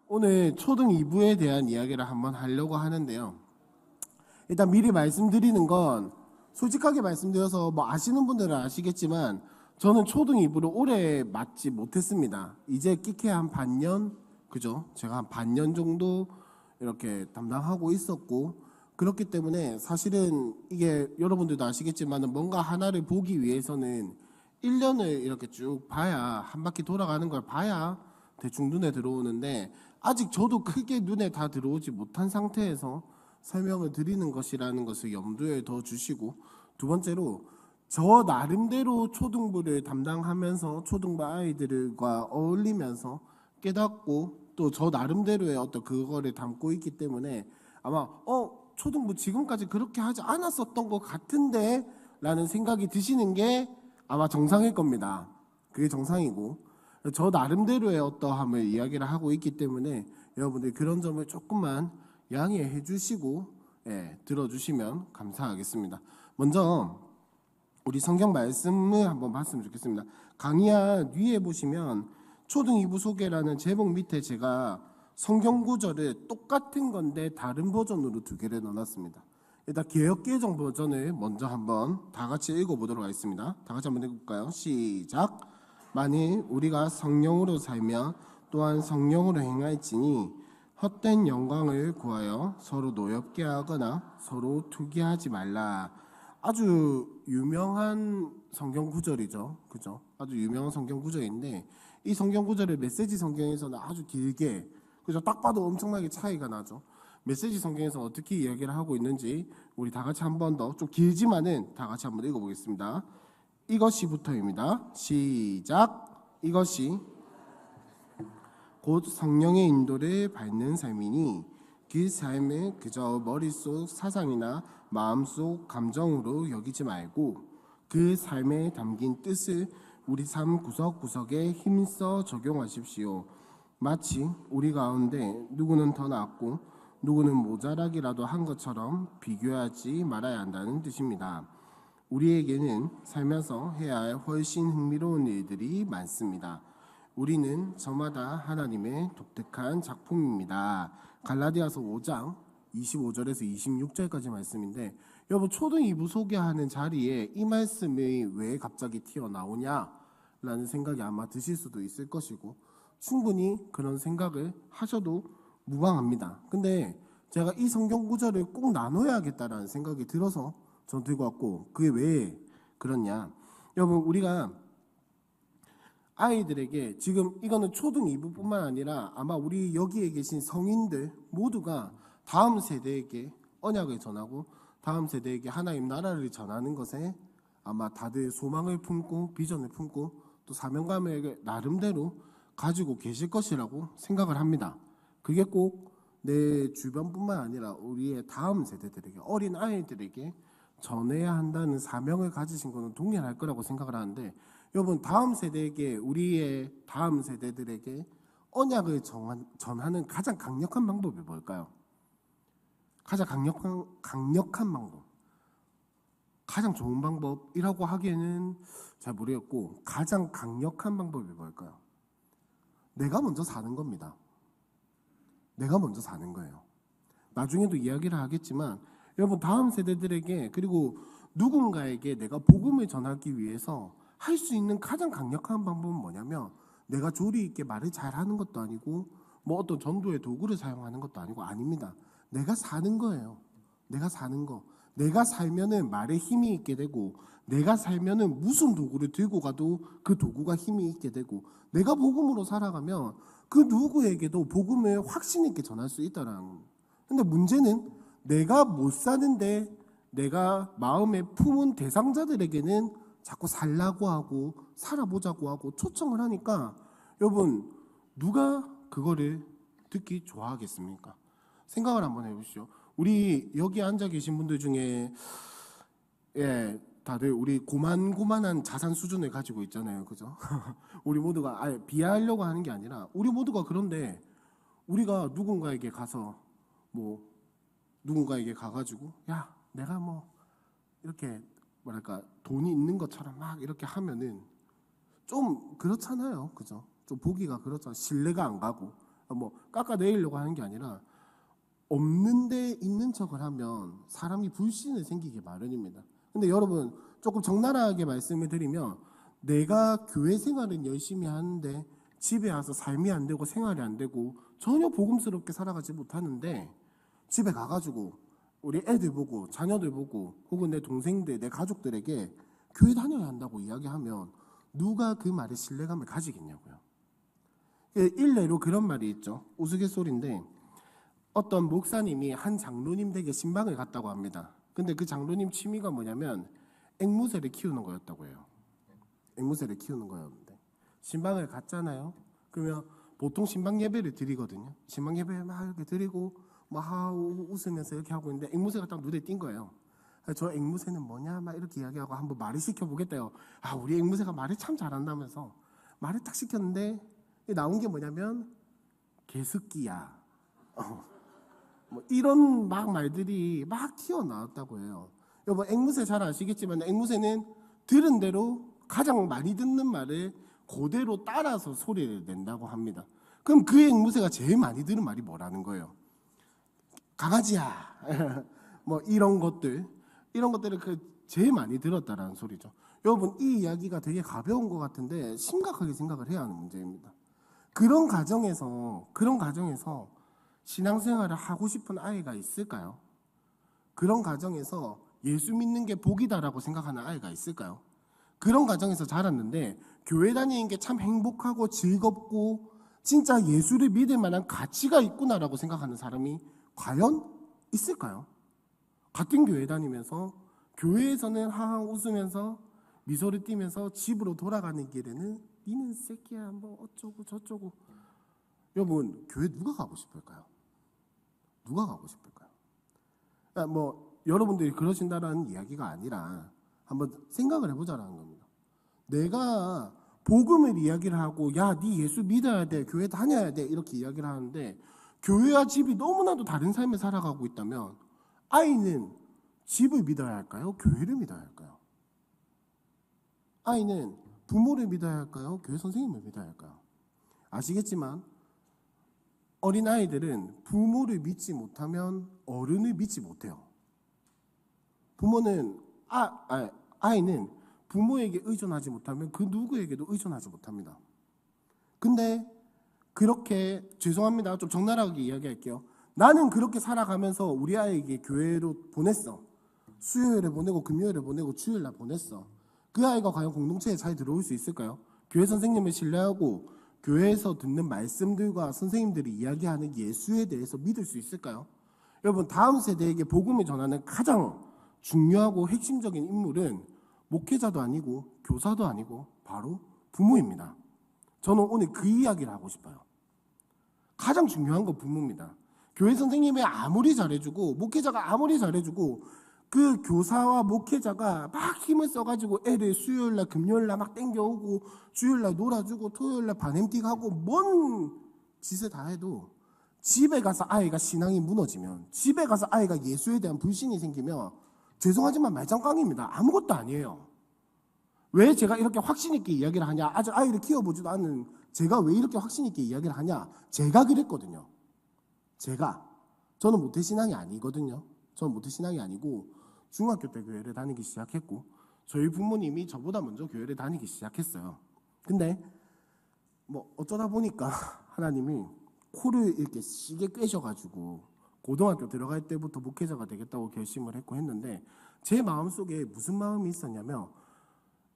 오늘 초등 2부에 대한 이야기를 한번 하려고 하는데요. 일단 미리 말씀드리는 건 솔직하게 말씀드려서 뭐 아시는 분들은 아시겠지만 저는 초등 2부를 오래 맡지 못했습니다. 이제 끼케 한 반년, 그죠? 제가 한 반년 정도 이렇게 담당하고 있었고 그렇기 때문에 사실은 이게 여러분들도 아시겠지만 뭔가 하나를 보기 위해서는 1년을 이렇게 쭉 봐야 한 바퀴 돌아가는 걸 봐야 대충 눈에 들어오는데 아직 저도 크게 눈에 다 들어오지 못한 상태에서 설명을 드리는 것이라는 것을 염두에 더 주시고, 두 번째로 저 나름대로 초등부를 담당하면서 초등부 아이들과 어울리면서 깨닫고 또 저 나름대로의 어떤 그거를 담고 있기 때문에 아마 초등부 지금까지 그렇게 하지 않았었던 것 같은데 라는 생각이 드시는 게 아마 정상일 겁니다. 그게 정상이고 저 나름대로의 어떠함을 이야기를 하고 있기 때문에 여러분들 그런 점을 조금만 양해해 주시고 들어주시면 감사하겠습니다. 먼저 우리 성경 말씀을 한번 봤으면 좋겠습니다. 강의한 위에 보시면 초등 2부 소개라는 제목 밑에 제가 성경 구절을 똑같은 건데 다른 버전으로 두 개를 넣어놨습니다. 일단 개역개정 버전을 먼저 한번 다 같이 읽어보도록 하겠습니다. 다 같이 한번 읽어볼까요? 시작. 만일 우리가 성령으로 살며 또한 성령으로 행할지니 헛된 영광을 구하여 서로 노엽게 하거나 서로 투기하지 말라. 아주 유명한 성경 구절이죠. 그죠? 아주 유명한 성경 구절인데 이 성경 구절을 메시지 성경에서는 아주 길게, 그죠? 딱 봐도 엄청나게 차이가 나죠. 메시지 성경에서 어떻게 이야기를 하고 있는지 우리 다 같이 한 번 더, 좀 길지만은 다 같이 한번 읽어보겠습니다. 이것이부터입니다. 시작. 이것이 곧 성령의 인도를 밟는 삶이니 그 삶을 그저 머릿속 사상이나 마음속 감정으로 여기지 말고 그 삶에 담긴 뜻을 우리 삶 구석구석에 힘써 적용하십시오. 마치 우리 가운데 누구는 더 낫고 누구는 모자라기라도 한 것처럼 비교하지 말아야 한다는 뜻입니다. 우리에게는 살면서 해야 할 훨씬 흥미로운 일들이 많습니다. 우리는 저마다 하나님의 독특한 작품입니다. 갈라디아서 5장 25절에서 26절까지 말씀인데, 여러분 초등 2부 소개하는 자리에 이 말씀이 왜 갑자기 튀어나오냐라는 생각이 아마 드실 수도 있을 것이고 충분히 그런 생각을 하셔도 무방합니다. 근데 제가 이 성경 구절을 꼭 나눠야겠다라는 생각이 들어서 전 들고 왔고, 그게 왜 그렇냐, 여러분 우리가 아이들에게 지금 이거는 초등 2부뿐만 아니라 아마 우리 여기에 계신 성인들 모두가 다음 세대에게 언약을 전하고 다음 세대에게 하나님 나라를 전하는 것에 아마 다들 소망을 품고 비전을 품고 또 사명감을 나름대로 가지고 계실 것이라고 생각을 합니다. 그게 꼭 내 주변뿐만 아니라 우리의 다음 세대들에게, 어린 아이들에게 전해야 한다는 사명을 가지신 것은 동일할 거라고 생각을 하는데, 여러분 다음 세대에게, 우리의 다음 세대들에게 언약을 전하는 가장 강력한 방법이 뭘까요? 가장 강력한 방법, 가장 좋은 방법이라고 하기에는 잘 모르겠고 가장 강력한 방법이 뭘까요? 내가 먼저 사는 겁니다. 내가 먼저 사는 거예요. 나중에도 이야기를 하겠지만 여러분 다음 세대들에게, 그리고 누군가에게 내가 복음을 전하기 위해서 할 수 있는 가장 강력한 방법은 뭐냐면, 내가 조리 있게 말을 잘하는 것도 아니고 뭐 어떤 전도의 도구를 사용하는 것도 아니고 아닙니다. 내가 사는 거예요. 내가 사는 거. 내가 살면은 말에 힘이 있게 되고, 내가 살면은 무슨 도구를 들고 가도 그 도구가 힘이 있게 되고, 내가 복음으로 살아가면 그 누구에게도 복음을 확신 있게 전할 수 있다라는 겁니다. 근데 문제는 내가 못 사는데 내가 마음에 품은 대상자들에게는 자꾸 살라고 하고 살아보자고 하고 초청을 하니까 여러분 누가 그거를 듣기 좋아하겠습니까? 생각을 한번 해보시죠. 우리 여기 앉아 계신 분들 중에 다들 우리 고만고만한 자산 수준을 가지고 있잖아요. 그죠? 우리 모두가 비하하려고 하는 게 아니라 우리 모두가 그런데, 우리가 누군가에게 가서 누군가에게 가가지고 야 내가 이렇게 뭐랄까 돈이 있는 것처럼 막 이렇게 하면은 좀 그렇잖아요. 그죠? 좀 보기가 그렇잖아요. 신뢰가 안 가고 뭐 깎아내리려고 하는 게 아니라 없는데 있는 척을 하면 사람이 불신을 생기게 마련입니다. 근데 여러분 조금 적나라하게 말씀을 드리면 내가 교회 생활은 열심히 하는데 집에 와서 삶이 안 되고 생활이 안 되고 전혀 복음스럽게 살아가지 못하는데 집에 가가지고 우리 애들 보고 자녀들 보고 혹은 내 동생들 내 가족들에게 교회 다녀야 한다고 이야기하면 누가 그 말에 신뢰감을 가지겠냐고요. 일례로 그런 말이 있죠. 우스갯소리인데 어떤 목사님이 한 장로님 댁에 신방을 갔다고 합니다. 근데 그 장로님 취미가 뭐냐면 앵무새를 키우는 거였다고 해요. 앵무새를 키우는 거였는데 신방을 갔잖아요. 그러면 보통 신방 예배를 드리거든요. 신방 예배 막 이렇게 드리고 막 웃으면서 이렇게 하고 있는데 앵무새가 딱 눈에 띈 거예요. 저 앵무새는 뭐냐 막 이렇게 이야기하고 한번 말을 시켜보겠다요. 우리 앵무새가 말을 참 잘한다면서 말을 딱 시켰는데 나온 게 뭐냐면 개새끼야. 뭐 이런 막 말들이 막 튀어나왔다고 해요. 여러분 앵무새 잘 아시겠지만 앵무새는 들은 대로 가장 많이 듣는 말을 그대로 따라서 소리를 낸다고 합니다. 그럼 그 앵무새가 제일 많이 들은 말이 뭐라는 거예요? 강아지야. 뭐 이런 것들을 제일 많이 들었다라는 소리죠. 여러분 이 이야기가 되게 가벼운 것 같은데 심각하게 생각을 해야 하는 문제입니다. 그런 가정에서 신앙생활을 하고 싶은 아이가 있을까요? 그런 가정에서 예수 믿는 게 복이다라고 생각하는 아이가 있을까요? 그런 가정에서 자랐는데 교회 다니는 게 참 행복하고 즐겁고 진짜 예수를 믿을 만한 가치가 있구나라고 생각하는 사람이 과연 있을까요? 같은 교회 다니면서 교회에서는 하하 웃으면서 미소를 띠면서 집으로 돌아가는 길에는 니는 새끼야 뭐 어쩌고 저쩌고. 여러분 교회 누가 가고 싶을까요? 누가 가고 싶을까요? 뭐 여러분들이 그러신다라는 이야기가 아니라 한번 생각을 해보자라는 겁니다. 내가 복음을 이야기를 하고 야, 네 예수 믿어야 돼, 교회 다녀야 돼 이렇게 이야기를 하는데 교회와 집이 너무나도 다른 삶을 살아가고 있다면 아이는 집을 믿어야 할까요? 교회를 믿어야 할까요? 아이는 부모를 믿어야 할까요? 교회 선생님을 믿어야 할까요? 아시겠지만 어린아이들은 부모를 믿지 못하면 어른을 믿지 못해요. 아이는 부모에게 의존하지 못하면 그 누구에게도 의존하지 못합니다. 근데 그렇게 죄송합니다. 좀 적나라하게 이야기할게요. 나는 그렇게 살아가면서 우리 아이에게 교회로 보냈어. 수요일에 보내고 금요일에 보내고 주일날 보냈어. 그 아이가 과연 공동체에 잘 들어올 수 있을까요? 교회 선생님을 신뢰하고 교회에서 듣는 말씀들과 선생님들이 이야기하는 예수에 대해서 믿을 수 있을까요? 여러분 다음 세대에게 복음을 전하는 가장 중요하고 핵심적인 인물은 목회자도 아니고 교사도 아니고 바로 부모입니다. 저는 오늘 그 이야기를 하고 싶어요. 가장 중요한 건 부모입니다. 교회 선생님이 아무리 잘해주고 목회자가 아무리 잘해주고 그 교사와 목회자가 막 힘을 써가지고 애를 수요일날 금요일날 막 땡겨오고 주일날 놀아주고 토요일날 반햄틱하고 뭔 짓을 다 해도 집에 가서 아이가 신앙이 무너지면 집에 가서 아이가 예수에 대한 불신이 생기면 죄송하지만 말짱꽝입니다. 아무것도 아니에요. 왜 제가 이렇게 확신 있게 이야기를 하냐? 아직 아이를 키워보지도 않은 제가 왜 이렇게 확신 있게 이야기를 하냐? 제가 그랬거든요. 저는 모태신앙이 아니거든요. 저는 모태신앙이 아니고 중학교 때 교회를 다니기 시작했고 저희 부모님이 저보다 먼저 교회를 다니기 시작했어요. 근데 뭐 어쩌다 보니까 하나님이 코를 이렇게 시게 꿰셔가지고 고등학교 들어갈 때부터 목회자가 되겠다고 결심을 했는데 제 마음속에 무슨 마음이 있었냐면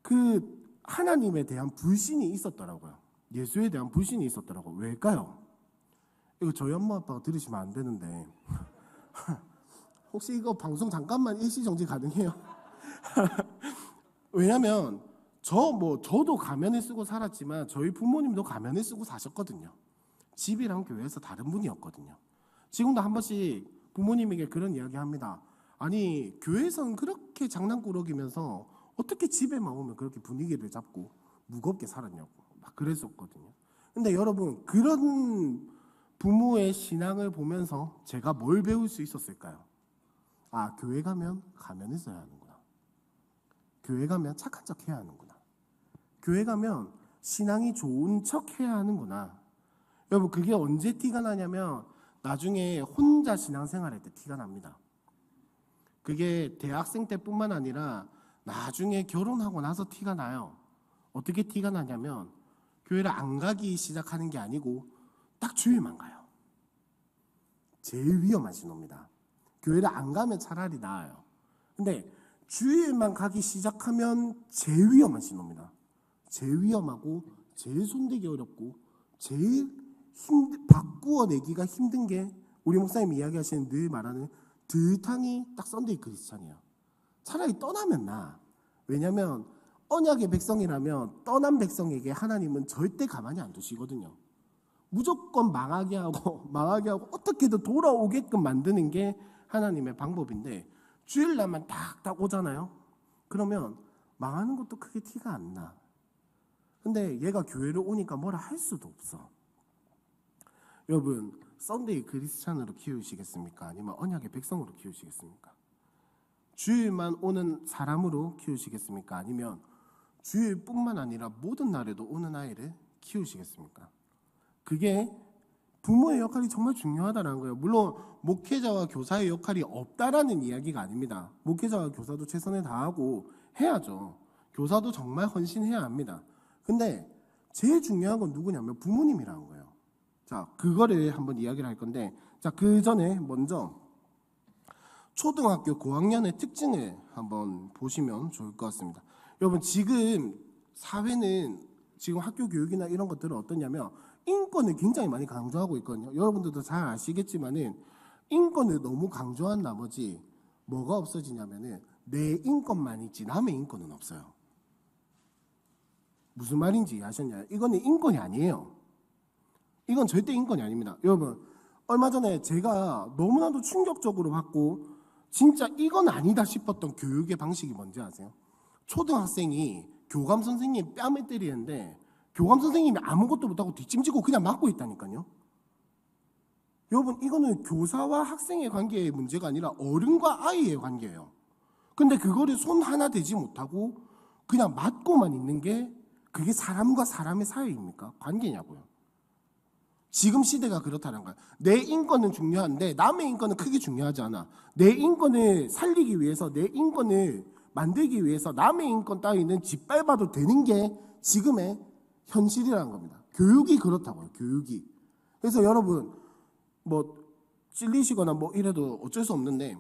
그 하나님에 대한 불신이 있었더라고요. 예수에 대한 불신이 있었더라고요. 왜일까요? 이거 저희 엄마 아빠가 들으시면 안 되는데 혹시 이거 방송 잠깐만 일시정지 가능해요? 왜냐면 저도 가면을 쓰고 살았지만 저희 부모님도 가면을 쓰고 사셨거든요. 집이랑 교회에서 다른 분이었거든요. 지금도 한 번씩 부모님에게 그런 이야기 합니다. 아니 교회에서는 그렇게 장난꾸러기면서 어떻게 집에만 오면 그렇게 분위기를 잡고 무겁게 살았냐고 막 그랬었거든요. 근데 여러분 그런 부모의 신앙을 보면서 제가 뭘 배울 수 있었을까요? 교회 가면 가면을 써야 하는구나. 교회 가면 착한 척 해야 하는구나. 교회 가면 신앙이 좋은 척 해야 하는구나. 여러분 그게 언제 티가 나냐면 나중에 혼자 신앙생활할 때 티가 납니다. 그게 대학생 때뿐만 아니라 나중에 결혼하고 나서 티가 나요. 어떻게 티가 나냐면 교회를 안 가기 시작하는 게 아니고 딱 주일만 가요. 제일 위험한 신호입니다. 교회를 안 가면 차라리 나아요. 근데 주일만 가기 시작하면 제일 위험한 신호입니다. 제일 위험하고 제일 손대기 어렵고 제일 바꾸어내기가 힘든 게 우리 목사님이 이야기하시는 늘 말하는 들탕이 딱 썬데이 크리스찬이에요. 차라리 떠나면 나아. 왜냐하면 언약의 백성이라면 떠난 백성에게 하나님은 절대 가만히 안 두시거든요. 무조건 망하게 하고 어떻게든 돌아오게끔 만드는 게 하나님의 방법인데 주일날만 딱 오잖아요. 그러면 망하는 것도 크게 티가 안 나. 근데 얘가 교회를 오니까 뭐라 할 수도 없어. 여러분 썬데이 크리스찬으로 키우시겠습니까? 아니면 언약의 백성으로 키우시겠습니까? 주일만 오는 사람으로 키우시겠습니까? 아니면 주일뿐만 아니라 모든 날에도 오는 아이를 키우시겠습니까? 그게 부모의 역할이 정말 중요하다는 거예요. 물론 목회자와 교사의 역할이 없다라는 이야기가 아닙니다. 목회자와 교사도 최선을 다하고 해야죠. 교사도 정말 헌신해야 합니다. 근데 제일 중요한 건 누구냐면 부모님이라는 거예요. 자, 그거를 한번 이야기를 할 건데, 자, 그 전에 먼저 초등학교 고학년의 특징을 한번 보시면 좋을 것 같습니다. 여러분 지금 사회는 지금 학교 교육이나 이런 것들은 어떠냐면 인권을 굉장히 많이 강조하고 있거든요. 여러분들도 잘 아시겠지만은 인권을 너무 강조한 나머지 뭐가 없어지냐면은 내 인권만 있지 남의 인권은 없어요. 무슨 말인지 이해하셨나요? 이거는 인권이 아니에요. 이건 절대 인권이 아닙니다. 여러분 얼마 전에 제가 너무나도 충격적으로 받고 진짜 이건 아니다 싶었던 교육의 방식이 뭔지 아세요? 초등학생이 교감 선생님 뺨을 때리는데 교감 선생님이 아무것도 못하고 뒷짐지고 그냥 맞고 있다니까요. 여러분 이거는 교사와 학생의 관계의 문제가 아니라 어른과 아이의 관계예요. 근데 그거를 손 하나 대지 못하고 그냥 맞고만 있는 게 그게 사람과 사람의 사이입니까? 관계냐고요. 지금 시대가 그렇다는 거예요. 내 인권은 중요한데 남의 인권은 크게 중요하지 않아. 내 인권을 살리기 위해서 내 인권을 만들기 위해서 남의 인권 따위는 짓밟아도 되는 게 지금의 현실이라는 겁니다. 교육이 그렇다고요. 교육이. 그래서 여러분 뭐 찔리시거나 뭐 이래도 어쩔 수 없는데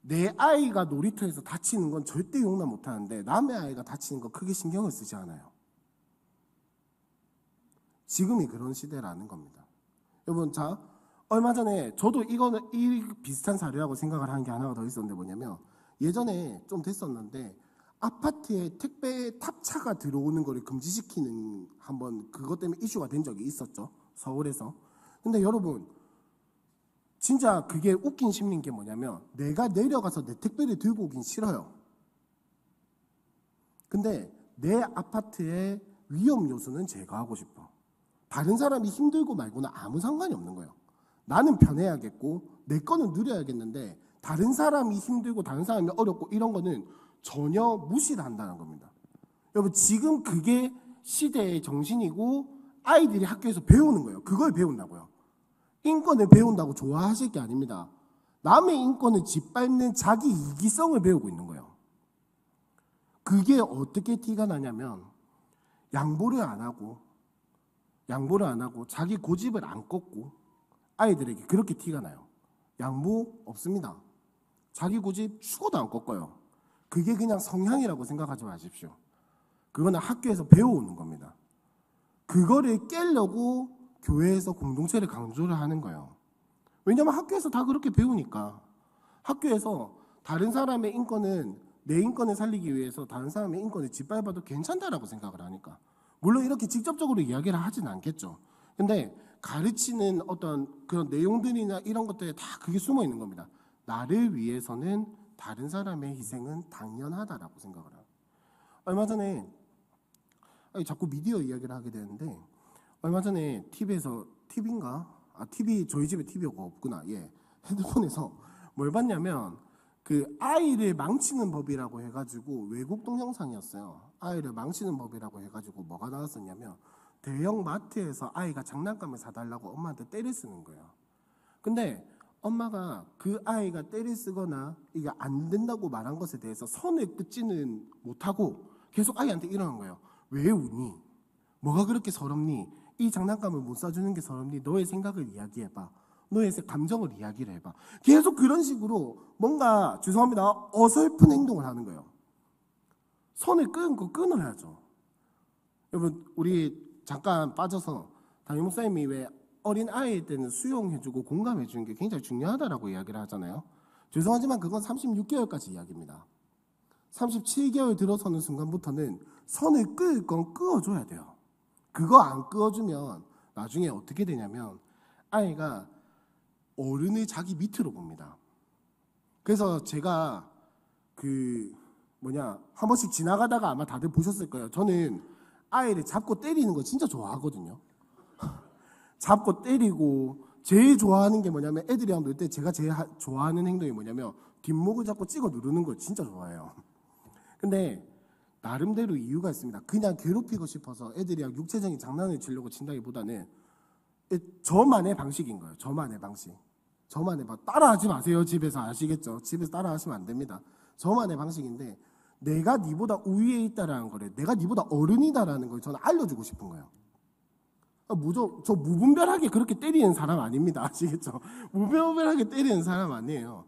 내 아이가 놀이터에서 다치는 건 절대 용납 못하는데 남의 아이가 다치는 거 크게 신경을 쓰지 않아요. 지금이 그런 시대라는 겁니다. 여러분 자 얼마 전에 저도 이거는 이 비슷한 사례라고 생각을 한 게 하나가 더 있었는데 뭐냐면 예전에 좀 됐었는데 아파트에 택배 탑차가 들어오는 거를 금지시키는 한번 그것 때문에 이슈가 된 적이 있었죠. 서울에서. 근데 여러분 진짜 그게 웃긴 심리인 게 뭐냐면 내가 내려가서 내 택배를 들고 오긴 싫어요. 근데 내 아파트의 위험 요소는 제거하고 싶어. 다른 사람이 힘들고 말고는 아무 상관이 없는 거예요. 나는 편해야겠고 내 거는 누려야겠는데 다른 사람이 힘들고 다른 사람이 어렵고 이런 거는 전혀 무시를 한다는 겁니다. 여러분 지금 그게 시대의 정신이고 아이들이 학교에서 배우는 거예요. 그걸 배운다고요. 인권을 배운다고 좋아하실 게 아닙니다. 남의 인권을 짓밟는 자기 이기성을 배우고 있는 거예요. 그게 어떻게 티가 나냐면 양보를 안 하고 자기 고집을 안 꺾고 아이들에게 그렇게 티가 나요. 양보 없습니다. 자기 고집 죽어도 안 꺾어요. 그게 그냥 성향이라고 생각하지 마십시오. 그거는 학교에서 배워오는 겁니다. 그거를 깨려고 교회에서 공동체를 강조를 하는 거예요. 왜냐하면 학교에서 다 그렇게 배우니까. 학교에서 다른 사람의 인권은 내 인권을 살리기 위해서 다른 사람의 인권을 짓밟아도 괜찮다라고 생각을 하니까. 물론 이렇게 직접적으로 이야기를 하진 않겠죠. 근데 가르치는 어떤 그런 내용들이나 이런 것들에 다 그게 숨어 있는 겁니다. 나를 위해서는 다른 사람의 희생은 당연하다라고 생각을 해요. 얼마 전에 자꾸 미디어 이야기를 하게 되는데 얼마 전에 TV에서 TV 저희 집에 TV가 없구나. 예. 핸드폰에서 뭘 봤냐면 그 아이를 망치는 법이라고 해가지고 외국 동영상이었어요. 아이를 망치는 법이라고 해가지고 뭐가 나왔었냐면 대형 마트에서 아이가 장난감을 사달라고 엄마한테 떼를 쓰는 거예요. 근데 엄마가 그 아이가 떼를 쓰거나 이게 안 된다고 말한 것에 대해서 선을 긋지는 못하고 계속 아이한테 이러는 거예요. 왜 우니? 뭐가 그렇게 서럽니? 이 장난감을 못 사주는 게 서럽니? 너의 생각을 이야기해봐. 너의 감정을 이야기를 해봐. 계속 그런 식으로 뭔가 죄송합니다 어설픈 행동을 하는 거예요. 선을 끊어야죠. 여러분 우리 잠깐 빠져서 담임 목사님이 왜 어린 아이일 때는 수용해주고 공감해주는 게 굉장히 중요하다라고 이야기를 하잖아요. 죄송하지만 그건 36개월까지 이야기입니다. 37개월 들어서는 순간부터는 선을 끄을 건 끄어줘야 돼요. 그거 안 끄어주면 나중에 어떻게 되냐면 아이가 어른을 자기 밑으로 봅니다. 그래서 제가 한 번씩 지나가다가 아마 다들 보셨을 거예요. 저는 아이를 잡고 때리는 거 진짜 좋아하거든요. 잡고 때리고 제일 좋아하는 게 뭐냐면 애들이랑 놀 때 제가 제일 좋아하는 행동이 뭐냐면 뒷목을 잡고 찍어 누르는 걸 진짜 좋아해요. 근데 나름대로 이유가 있습니다. 그냥 괴롭히고 싶어서 애들이랑 육체적인 장난을 치려고 친다기보다는 저만의 방식인 거예요. 저만의 방식. 따라하지 마세요. 집에서 아시겠죠? 집에서 따라하시면 안 됩니다. 저만의 방식인데 내가 니보다 우위에 있다라는 거를, 내가 니보다 어른이다라는 걸 저는 알려주고 싶은 거예요. 저 무분별하게 그렇게 때리는 사람 아닙니다. 아시겠죠? 무분별하게 때리는 사람 아니에요.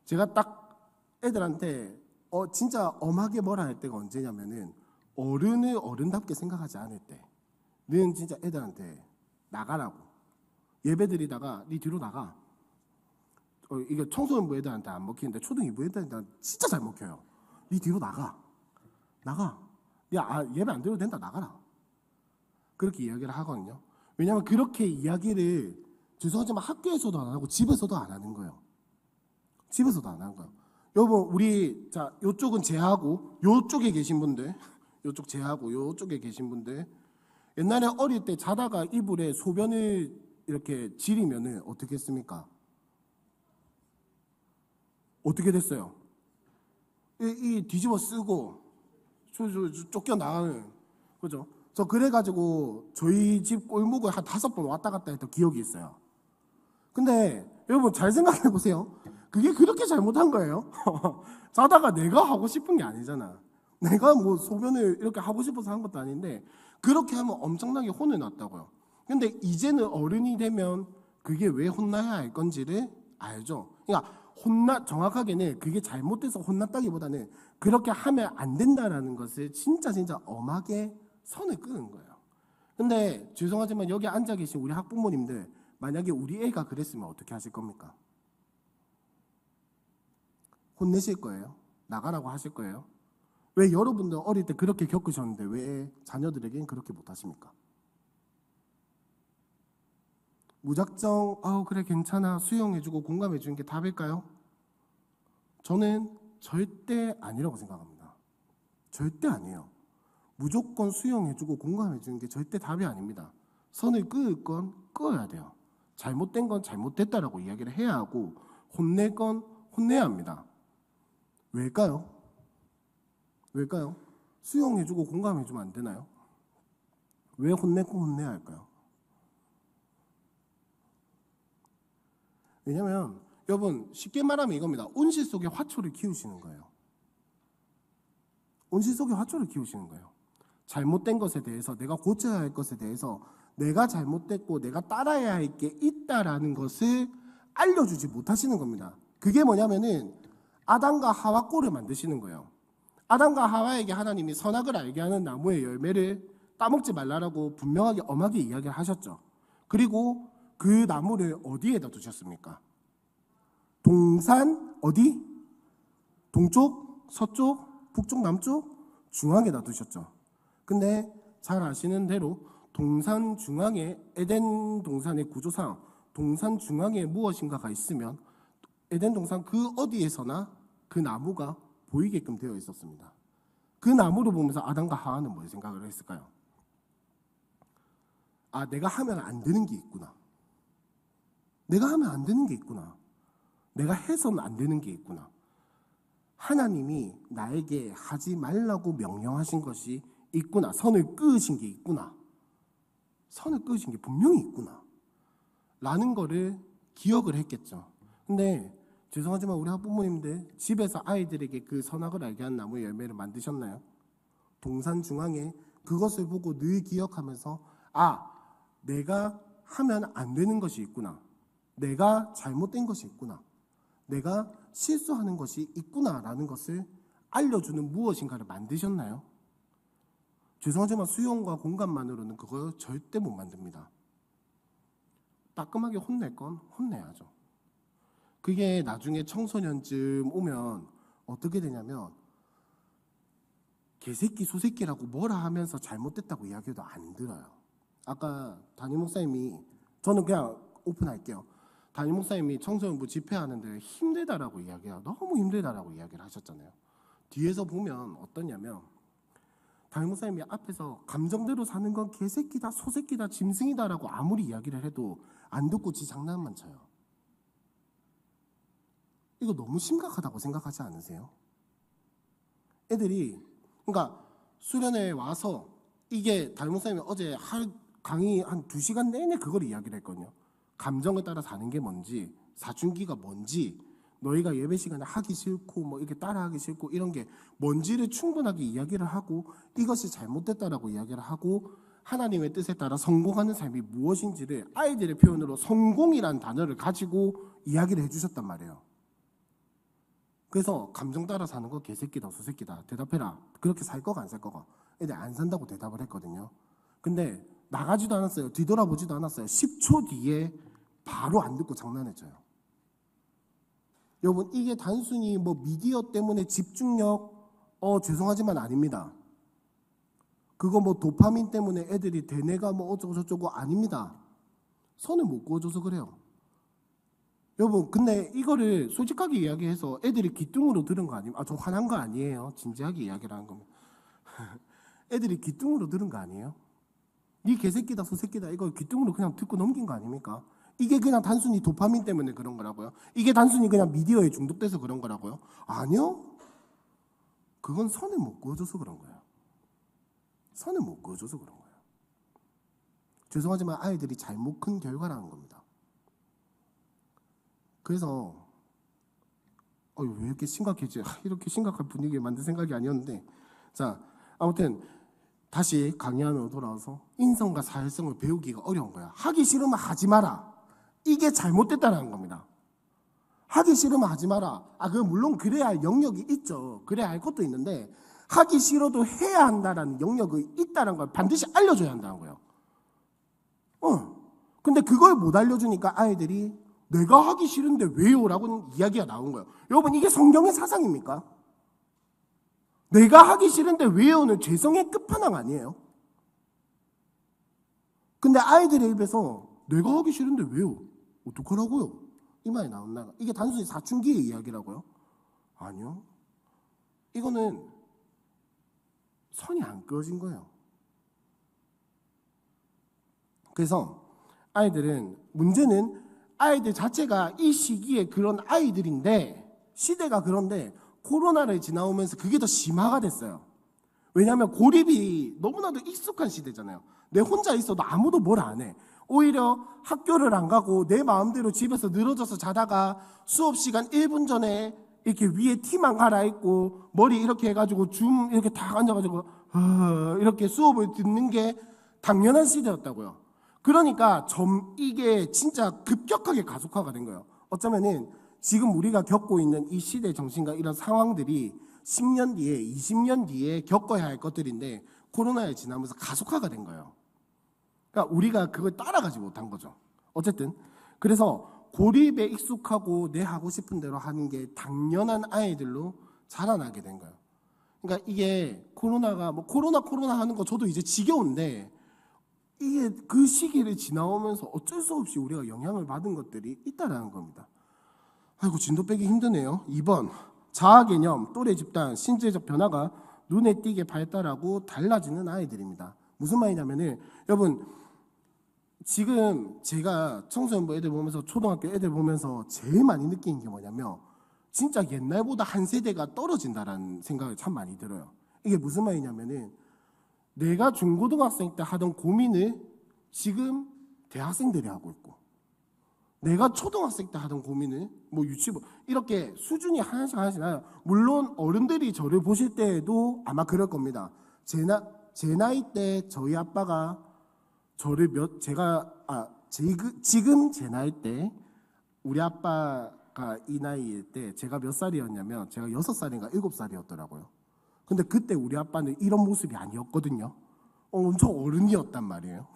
제가 딱 애들한테 진짜 엄하게 뭐라 할 때가 언제냐면은 어른을 어른답게 생각하지 않을 때는 진짜 애들한테 나가라고. 예배 드리다가 니 뒤로 나가. 이게 청소년부 애들한테 안 먹히는데 초등2부 애들한테 진짜 잘 먹혀요. 니 뒤로 나가. 야, 예배 안 드려도 된다. 나가라. 그렇게 이야기를 하거든요. 왜냐하면 그렇게 이야기를 죄송하지만 학교에서도 안 하고 집에서도 안 하는 거예요. 집에서도 안 하는 거예요. 여러분 우리 자 요쪽은 제하고 요쪽에 계신 분들, 요쪽 제하고 요쪽에 계신 분들 옛날에 어릴 때 자다가 이불에 소변을 이렇게 지리면은 어떻게 했습니까? 어떻게 됐어요? 이 뒤집어 쓰고 쫓겨 나가는 그죠? 저 그래가지고 저희 집 골목을 한 5번 왔다 갔다 했던 기억이 있어요. 근데 여러분 잘 생각해 보세요. 그게 그렇게 잘못한 거예요? 자다가 내가 하고 싶은 게 아니잖아. 내가 뭐 소변을 이렇게 하고 싶어서 한 것도 아닌데 그렇게 하면 엄청나게 혼을 났다고요. 근데 이제는 어른이 되면 그게 왜 혼나야 할 건지를 알죠. 그러니까 정확하게는 그게 잘못돼서 혼났다기보다는 그렇게 하면 안 된다라는 것을 진짜 엄하게 선을 끄는 거예요. 근데 죄송하지만 여기 앉아 계신 우리 학부모님들 만약에 우리 애가 그랬으면 어떻게 하실 겁니까? 혼내실 거예요? 나가라고 하실 거예요? 왜 여러분들 어릴 때 그렇게 겪으셨는데 왜 자녀들에게는 그렇게 못하십니까? 무작정 그래 괜찮아 수용해주고 공감해주는 게 답일까요? 저는 절대 아니라고 생각합니다. 절대 아니에요. 무조건 수용해주고 공감해주는 게 절대 답이 아닙니다. 선을 끄을 건 끄어야 돼요. 잘못된 건 잘못됐다라고 이야기를 해야 하고 혼낼 건 혼내야 합니다. 왜일까요? 수용해주고 공감해주면 안 되나요? 왜 혼내고 혼내야 할까요? 왜냐면 여러분 쉽게 말하면 이겁니다. 온실 속에 화초를 키우시는 거예요. 온실 속에 화초를 키우시는 거예요. 잘못된 것에 대해서 내가 고쳐야 할 것에 대해서 내가 잘못됐고 내가 따라야 할 게 있다라는 것을 알려주지 못하시는 겁니다. 그게 뭐냐면은 아담과 하와 꼴을 만드시는 거예요. 아담과 하와에게 하나님이 선악을 알게 하는 나무의 열매를 따먹지 말라라고 분명하게 엄하게 이야기를 하셨죠. 그리고 그 나무를 어디에다 두셨습니까? 동산 어디? 동쪽, 서쪽, 북쪽, 남쪽, 중앙에다 두셨죠. 근데 잘 아시는 대로 동산 중앙에 에덴 동산의 구조상 동산 중앙에 무엇인가가 있으면 에덴 동산 그 어디에서나 그 나무가 보이게끔 되어 있었습니다. 그 나무를 보면서 아담과 하와는 뭘 생각을 했을까요? 내가 하면 안 되는 게 있구나. 내가 하면 안 되는 게 있구나. 내가 해서는 안 되는 게 있구나. 하나님이 나에게 하지 말라고 명령하신 것이 있구나. 선을 끄으신 게 있구나. 선을 그으신 게 분명히 있구나 라는 거를 기억을 했겠죠. 근데 죄송하지만 우리 학부모님들 집에서 아이들에게 그 선악을 알게 한 나무의 열매를 만드셨나요? 동산 중앙에 그것을 보고 늘 기억하면서 내가 하면 안 되는 것이 있구나, 내가 잘못된 것이 있구나, 내가 실수하는 것이 있구나라는 것을 알려주는 무엇인가를 만드셨나요? 죄송하지만 수용과 공감만으로는 그걸 절대 못 만듭니다. 따끔하게 혼낼 건 혼내야죠. 그게 나중에 청소년쯤 오면 어떻게 되냐면 개새끼 소새끼라고 뭐라 하면서 잘못됐다고 이야기해도 안 들어요. 아까 담임 목사님이, 저는 그냥 오픈할게요. 담임 목사님이 청소년부 집회하는데 힘들다라고 이야기해요. 너무 힘들다라고 이야기를 하셨잖아요. 뒤에서 보면 어떠냐면 담임 목사님이 앞에서 감정대로 사는 건 개새끼다, 소새끼다, 짐승이다라고 아무리 이야기를 해도 안 듣고 지 장난만 쳐요. 이거 너무 심각하다고 생각하지 않으세요? 애들이 그러니까 수련회에 와서 이게 담임 목사님이 어제 강의 한 2시간 내내 그걸 이야기를 했거든요. 감정을 따라 사는 게 뭔지, 사춘기가 뭔지, 너희가 예배 시간에 하기 싫고 뭐 이렇게 따라하기 싫고 이런 게 뭔지를 충분하게 이야기를 하고 이것이 잘못됐다라고 이야기를 하고 하나님의 뜻에 따라 성공하는 삶이 무엇인지를 아이들의 표현으로 성공이라는 단어를 가지고 이야기를 해주셨단 말이에요. 그래서 감정 따라 사는 거 개새끼다 소새끼다 대답해라. 그렇게 살 거가 안 살 거가. 애들 안 산다고 대답을 했거든요. 근데 나가지도 않았어요. 뒤돌아보지도 않았어요. 10초 뒤에 바로 안 듣고 장난해줘요. 여러분 이게 단순히 뭐 미디어 때문에 집중력 죄송하지만 아닙니다. 그거 뭐 도파민 때문에 애들이 대뇌가 뭐 어쩌고 저쩌고 아닙니다. 선을 못 그어줘서 그래요. 여러분 근데 이거를 솔직하게 이야기해서 애들이 귀뚱으로 들은 거 아니에요? 저 화난 거 아니에요. 진지하게 이야기를 하는 겁니다. 애들이 귀뚱으로 들은 거 아니에요? 네 개새끼다 소새끼다 이거 귀뚱으로 그냥 듣고 넘긴 거 아닙니까? 이게 그냥 단순히 도파민 때문에 그런 거라고요? 이게 단순히 그냥 미디어에 중독돼서 그런 거라고요? 아니요. 그건 선을 못 그어줘서 그런 거예요. 선을 못 그어줘서 그런 거예요. 죄송하지만 아이들이 잘못 큰 결과라는 겁니다. 그래서 왜 이렇게 심각해지? 이렇게 심각한 분위기에 만든 생각이 아니었는데, 자 아무튼 다시 강의하면 돌아와서 인성과 사회성을 배우기가 어려운 거야. 하기 싫으면 하지 마라. 이게 잘못됐다는 겁니다. 하기 싫으면 하지 마라. 그 물론 그래야 할 영역이 있죠. 그래야 할 것도 있는데 하기 싫어도 해야 한다라는 영역이 있다는 걸 반드시 알려줘야 한다는 거예요. 근데 그걸 못 알려주니까 아이들이 내가 하기 싫은데 왜요? 라고 이야기가 나온 거예요. 여러분 이게 성경의 사상입니까? 내가 하기 싫은데 왜요는 죄성의 끝판왕 아니에요? 근데 아이들의 입에서 내가 하기 싫은데 왜요? 어떡하라고요? 이 말이 나온다. 이게 단순히 사춘기의 이야기라고요? 아니요. 이거는 선이 안 그어진 거예요. 그래서 아이들은 문제는 아이들 자체가 이 시기에 그런 아이들인데 시대가 그런데 코로나를 지나오면서 그게 더 심화가 됐어요. 왜냐하면 고립이 너무나도 익숙한 시대잖아요. 내 혼자 있어도 아무도 뭘 안 해. 오히려 학교를 안 가고 내 마음대로 집에서 늘어져서 자다가 수업 시간 1분 전에 이렇게 위에 티만 갈아입고 머리 이렇게 해가지고 줌 이렇게 다 앉아가지고 이렇게 수업을 듣는 게 당연한 시대였다고요. 그러니까 이게 진짜 급격하게 가속화가 된 거예요. 어쩌면은 지금 우리가 겪고 있는 이 시대 정신과 이런 상황들이 10년 뒤에 20년 뒤에 겪어야 할 것들인데 코로나에 지나면서 가속화가 된 거예요. 그러니까 우리가 그걸 따라가지 못한 거죠. 어쨌든 그래서 고립에 익숙하고 내 하고 싶은 대로 하는 게 당연한 아이들로 자라나게 된 거예요. 그러니까 이게 코로나가 뭐 코로나 하는 거 저도 이제 지겨운데 이게 그 시기를 지나오면서 어쩔 수 없이 우리가 영향을 받은 것들이 있다라는 겁니다. 아이고 진도 빼기 힘드네요. 2번 자아개념, 또래 집단, 신체적 변화가 눈에 띄게 발달하고 달라지는 아이들입니다. 무슨 말이냐면은 여러분 지금 제가 청소년부 애들 보면서 초등학교 애들 보면서 제일 많이 느끼는 게 뭐냐면 진짜 옛날보다 한 세대가 떨어진다라는 생각이 참 많이 들어요. 이게 무슨 말이냐면은 내가 중고등학생 때 하던 고민을 지금 대학생들이 하고 있고, 내가 초등학생 때 하던 고민을 뭐 유치부 이렇게 수준이 하나씩 나요. 물론 어른들이 저를 보실 때에도 아마 그럴 겁니다. 제 나이 때 저희 아빠가 저를 지금 제 나이 때 우리 아빠가 이 나이일 때 제가 몇 살이었냐면 제가 6살인가 7살이었더라고요. 근데 그때 우리 아빠는 이런 모습이 아니었거든요. 엄청 어른이었단 말이에요.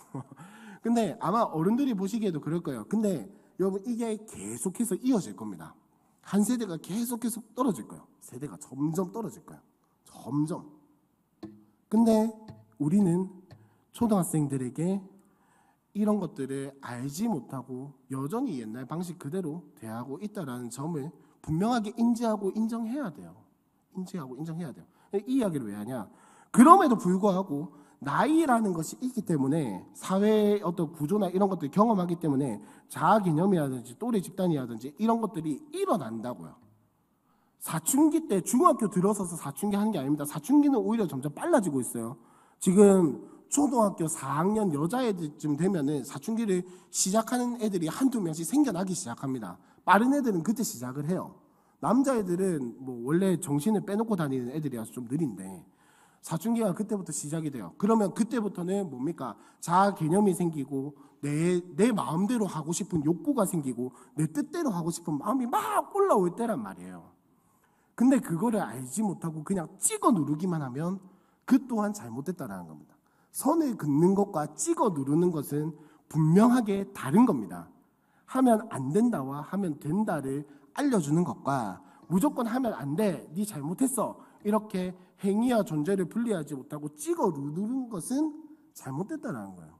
근데 아마 어른들이 보시기에도 그럴 거예요. 근데 여러분 이게 계속해서 이어질 겁니다. 한 세대가 계속해서 떨어질 거예요. 세대가 점점 떨어질 거예요. 점점. 근데 우리는 초등학생들에게 이런 것들을 알지 못하고 여전히 옛날 방식 그대로 대하고 있다는 점을 분명하게 인지하고 인정해야 돼요. 인지하고 인정해야 돼요. 이 이야기를 왜 하냐? 그럼에도 불구하고 나이라는 것이 있기 때문에 사회의 어떤 구조나 이런 것들을 경험하기 때문에 자아 개념이라든지 또래 집단이라든지 이런 것들이 일어난다고요. 사춘기 때 중학교 들어서서 사춘기 하는 게 아닙니다. 사춘기는 오히려 점점 빨라지고 있어요. 지금 초등학교 4학년 여자애들쯤 되면은 사춘기를 시작하는 애들이 한두 명씩 생겨나기 시작합니다. 빠른 애들은 그때 시작을 해요. 남자애들은 뭐 원래 정신을 빼놓고 다니는 애들이라서 좀 느린데 사춘기가 그때부터 시작이 돼요. 그러면 그때부터는 뭡니까? 자아 개념이 생기고 내 마음대로 하고 싶은 욕구가 생기고 내 뜻대로 하고 싶은 마음이 막 올라올 때란 말이에요. 근데 그거를 알지 못하고 그냥 찍어 누르기만 하면 그 또한 잘못됐다는 겁니다. 선을 긋는 것과 찍어 누르는 것은 분명하게 다른 겁니다. 하면 안 된다와 하면 된다를 알려주는 것과 무조건 하면 안 돼, 네 잘못했어 이렇게 행위와 존재를 분리하지 못하고 찍어 누르는 것은 잘못됐다는 거예요.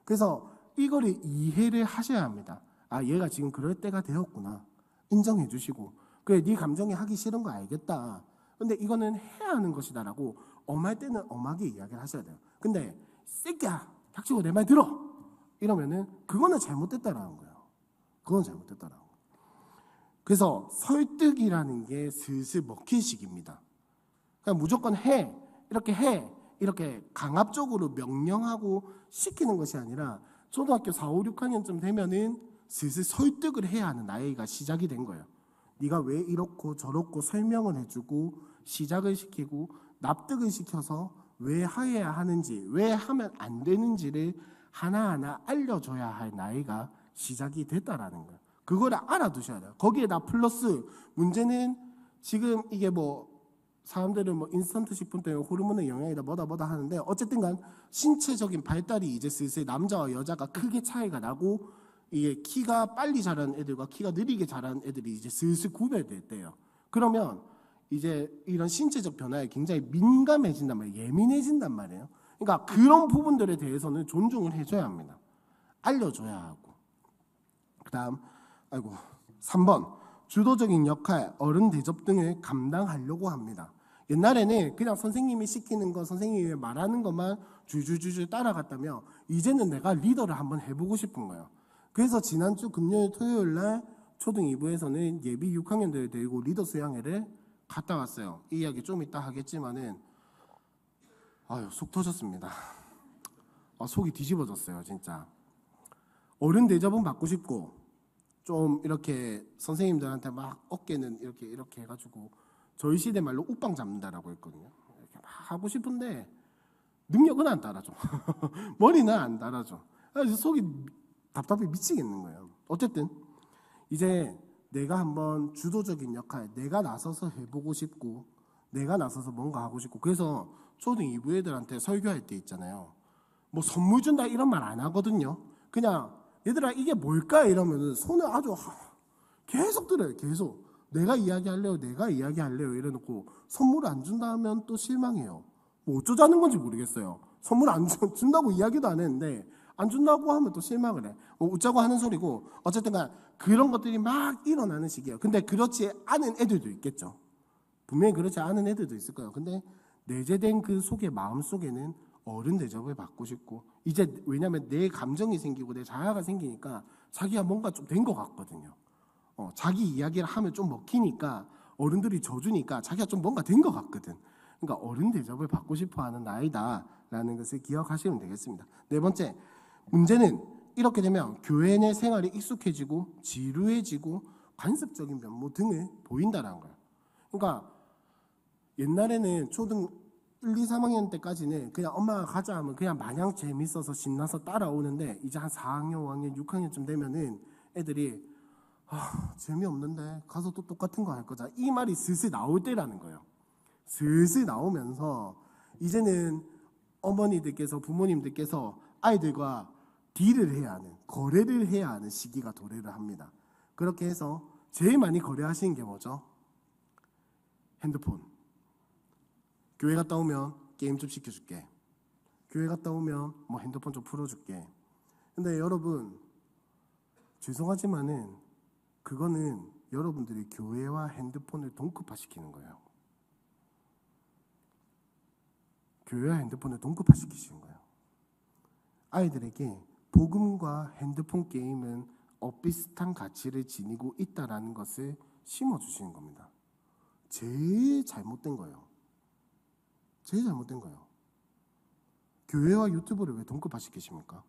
그래서 이거를 이해를 하셔야 합니다. 아, 얘가 지금 그럴 때가 되었구나. 인정해 주시고 그래, 네 감정이 하기 싫은 거 알겠다. 근데 이거는 해야 하는 것이다라고 엄할 때는 엄하게 이야기를 하셔야 돼요. 근데 새끼야 닥치고 내 말 들어 이러면은 그거는 잘못됐다라는 거예요. 그건 잘못됐다라는 거예요. 그래서 설득이라는 게 슬슬 먹힐 시기입니다. 그냥 무조건 해 이렇게 강압적으로 명령하고 시키는 것이 아니라 초등학교 4, 5, 6학년쯤 되면은 슬슬 설득을 해야 하는 나이가 시작이 된 거예요. 네가 왜 이렇고 저렇고 설명을 해주고 시작을 시키고 납득을 시켜서 왜 해야 하는지 왜 하면 안 되는지를 하나하나 알려줘야 할 나이가 시작이 됐다라는 거예요. 그걸 알아두셔야 돼요. 거기에다 플러스 문제는 지금 이게 뭐 사람들은 뭐 인스턴트 식품 때문에 호르몬의 영향이다 뭐다 하는데 어쨌든 간 신체적인 발달이 이제 슬슬 남자와 여자가 크게 차이가 나고 이게 키가 빨리 자라는 애들과 키가 느리게 자라는 애들이 이제 슬슬 구별될 때요. 그러면 이제 이런 신체적 변화에 굉장히 민감해진단 말이에요. 예민해진단 말이에요. 그러니까 그런 부분들에 대해서는 존중을 해줘야 합니다. 알려줘야 하고. 그다음 3번 주도적인 역할, 어른 대접 등을 감당하려고 합니다. 옛날에는 그냥 선생님이 시키는 거, 선생님이 말하는 것만 줄줄줄줄 따라갔다면 이제는 내가 리더를 한번 해보고 싶은 거예요. 그래서 지난주 금요일 토요일 날 초등 2부에서는 예비 6학년들을 데리고 리더 수양회를 갔다 왔어요. 이 이야기 좀 이따 하겠지만은 속 터졌습니다. 속이 뒤집어졌어요 진짜. 어른 대접은 받고 싶고 좀 이렇게 선생님들한테 막 어깨는 이렇게 해가지고 저희 시대 말로 우빵 잡는다라고 했거든요. 이렇게 막 하고 싶은데 능력은 안 따라줘. 머리는 안 따라줘. 그래서 속이 답답해 미치겠는 거예요. 어쨌든 이제 내가 한번 주도적인 역할, 내가 나서서 해보고 싶고 내가 나서서 뭔가 하고 싶고 그래서 초등 2부 애들한테 설교할 때 있잖아요. 뭐 선물 준다 이런 말 안 하거든요. 그냥 얘들아 이게 뭘까 이러면은 손을 아주 계속 들어요. 계속 내가 이야기할래요 이래놓고 선물 안 준다 하면 또 실망해요. 뭐 어쩌자는 건지 모르겠어요. 선물 안 준다고 이야기도 안 했는데 안 준다고 하면 또 실망을 해. 뭐 웃자고 하는 소리고 어쨌든 간 그런 것들이 막 일어나는 시기예요. 근데 그렇지 않은 애들도 있겠죠. 분명히 그렇지 않은 애들도 있을 거예요. 근데 내재된 그 속에 마음 속에는 어른 대접을 받고 싶고 이제 왜냐하면 내 감정이 생기고 내 자아가 생기니까 자기가 뭔가 좀 된 것 같거든요. 자기 이야기를 하면 좀 먹히니까 어른들이 져주니까 자기가 좀 뭔가 된 것 같거든. 그러니까 어른 대접을 받고 싶어하는 나이다라는 것을 기억하시면 되겠습니다. 네 번째, 문제는 이렇게 되면 교회 내 생활이 익숙해지고 지루해지고 관습적인 면모 등을 보인다는 거예요. 그러니까 옛날에는 초등 1, 2, 3학년 때까지는 그냥 엄마가 가자 하면 그냥 마냥 재밌어서 신나서 따라오는데 이제 한 4학년, 5학년, 6학년쯤 되면은 애들이 재미없는데 가서 또 똑같은 거 할 거자 이 말이 슬슬 나올 때라는 거예요. 슬슬 나오면서 이제는 어머니들께서 부모님들께서 아이들과 딜을 해야 하는 거래를 해야 하는 시기가 도래를 합니다. 그렇게 해서 제일 많이 거래하시는 게 뭐죠? 핸드폰. 교회 갔다 오면 게임 좀 시켜줄게. 교회 갔다 오면 뭐 핸드폰 좀 풀어줄게. 근데 여러분 죄송하지만은 그거는 여러분들이 교회와 핸드폰을 동급화시키는 거예요. 교회와 핸드폰을 동급화시키시는 거예요. 아이들에게 복음과 핸드폰 게임은 비슷한 가치를 지니고 있다라는 것을 심어주시는 겁니다. 제일 잘못된 거예요. 제일 잘못된 거예요. 교회와 유튜브를 왜 동급화시키십니까?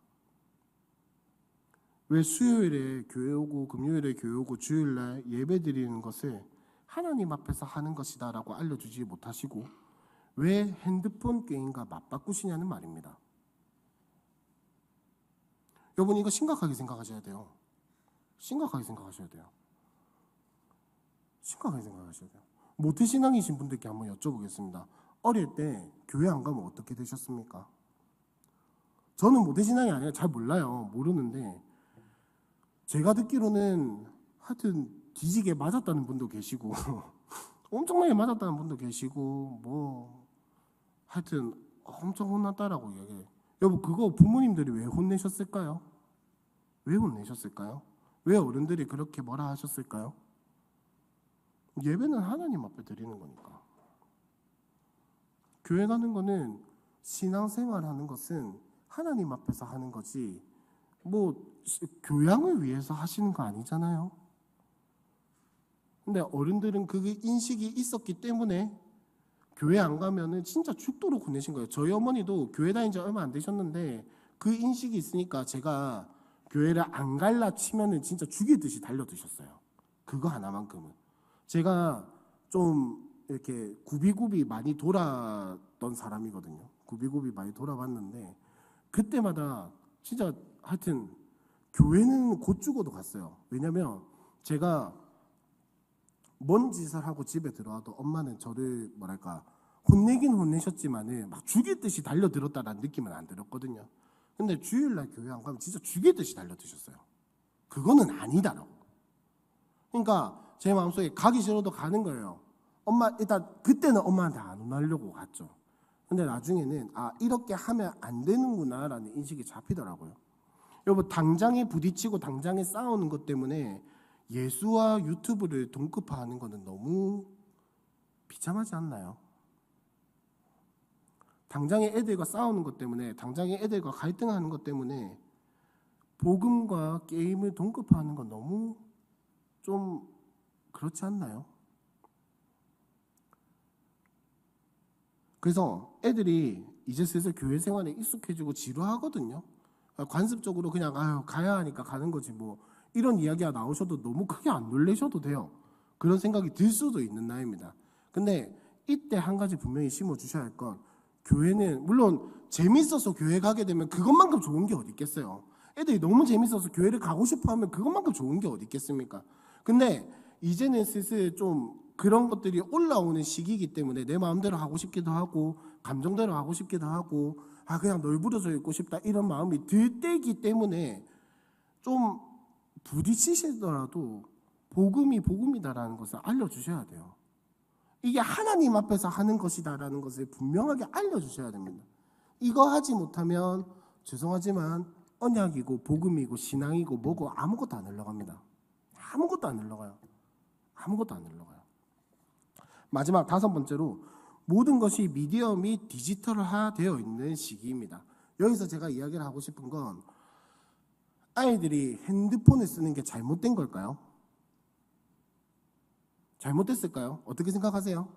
왜 수요일에 교회 오고 금요일에 교회 오고 주일날 예배 드리는 것을 하나님 앞에서 하는 것이다 라고 알려주지 못하시고 왜 핸드폰 게임과 맞바꾸시냐는 말입니다. 여러분 이거 심각하게 생각하셔야 돼요. 심각하게 생각하셔야 돼요. 심각하게 생각하셔야 돼요. 모태신앙이신 분들께 한번 여쭤보겠습니다. 어릴 때 교회 안 가면 어떻게 되셨습니까? 저는 모태신앙이 아니라 잘 몰라요. 모르는데 제가 듣기로는 하여튼 뒤지게 맞았다는 분도 계시고 엄청나게 맞았다는 분도 계시고 뭐 하여튼 엄청 혼났다라고 이야기해요. 여러분 그거 부모님들이 왜 혼내셨을까요? 왜 혼내셨을까요? 왜 어른들이 그렇게 뭐라 하셨을까요? 예배는 하나님 앞에 드리는 거니까. 교회 가는 거는 신앙생활하는 것은 하나님 앞에서 하는 거지 뭐 교양을 위해서 하시는 거 아니잖아요. 근데 어른들은 그게 인식이 있었기 때문에 교회 안 가면은 진짜 죽도록 혼내신 거예요. 저희 어머니도 교회 다닌 지 얼마 안 되셨는데 그 인식이 있으니까 제가 교회를 안 갈라 치면은 진짜 죽일 듯이 달려드셨어요. 그거 하나만큼은. 제가 좀 이렇게 굽이굽이 많이 돌았던 사람이거든요. 굽이굽이 많이 돌아봤는데 그때마다 진짜 하여튼 교회는 곧 죽어도 갔어요. 왜냐면 제가 뭔 짓을 하고 집에 들어와도 엄마는 저를 뭐랄까 혼내긴 혼내셨지만은 막 죽일 듯이 달려들었다라는 느낌은 안 들었거든요. 근데 주일날 교회 안 가면 진짜 죽일 듯이 달려드셨어요. 그거는 아니다라고. 그러니까 제 마음속에 가기 싫어도 가는 거예요. 엄마 일단 그때는 엄마한테 안 혼나려고 갔죠. 근데 나중에는 이렇게 하면 안 되는구나라는 인식이 잡히더라고요. 여러분 당장에 부딪히고 당장에 싸우는 것 때문에 예수와 유튜브를 동급화하는 것은 너무 비참하지 않나요? 당장에 애들과 싸우는 것 때문에 당장에 애들과 갈등하는 것 때문에 복음과 게임을 동급화하는 건 너무 좀 그렇지 않나요? 그래서 애들이 이제 슬슬 교회 생활에 익숙해지고 지루하거든요. 관습적으로 그냥 가야 하니까 가는 거지 뭐 이런 이야기가 나오셔도 너무 크게 안 놀라셔도 돼요. 그런 생각이 들 수도 있는 나이입니다. 근데 이때 한 가지 분명히 심어주셔야 할 건 교회는 물론 재밌어서 교회 가게 되면 그것만큼 좋은 게 어디 있겠어요. 애들이 너무 재밌어서 교회를 가고 싶어 하면 그것만큼 좋은 게 어디 있겠습니까? 근데 이제는 슬슬 좀 그런 것들이 올라오는 시기이기 때문에 내 마음대로 하고 싶기도 하고 감정대로 하고 싶기도 하고 그냥 널브러져 있고 싶다 이런 마음이 들 때이기 때문에 좀 부딪히시더라도 복음이 복음이다라는 것을 알려주셔야 돼요. 이게 하나님 앞에서 하는 것이다라는 것을 분명하게 알려주셔야 됩니다. 이거 하지 못하면 죄송하지만 언약이고 복음이고 신앙이고 뭐고 아무것도 안 흘러갑니다. 아무것도 안 흘러가요. 아무것도 안 흘러가요. 마지막 5번째로 모든 것이 미디어 및 디지털화되어 있는 시기입니다. 여기서 제가 이야기를 하고 싶은 건 아이들이 핸드폰을 쓰는 게 잘못된 걸까요? 잘못됐을까요? 어떻게 생각하세요?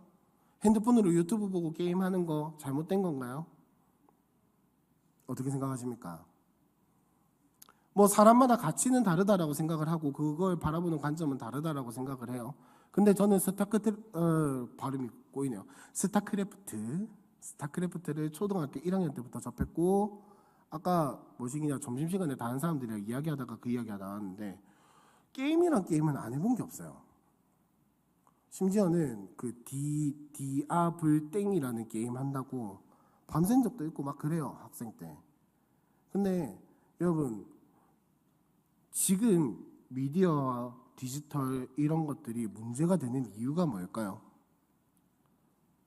핸드폰으로 유튜브 보고 게임하는 거 잘못된 건가요? 어떻게 생각하십니까? 뭐 사람마다 가치는 다르다라고 생각을 하고 그걸 바라보는 관점은 다르다라고 생각을 해요. 근데 저는 발음이 꼬이네요. 스타크래프트를 초등학교 1학년 때부터 접했고, 아까 뭐시기냐 점심시간에 다른 사람들이랑 이야기하다가 그 이야기가 나왔는데, 게임이란 게임은 안 해본 게 없어요. 심지어는 그 디아블땡이라는 게임 한다고 밤샌 적도 있고 막 그래요, 학생 때. 근데 여러분, 지금 미디어와 디지털 이런 것들이 문제가 되는 이유가 뭘까요?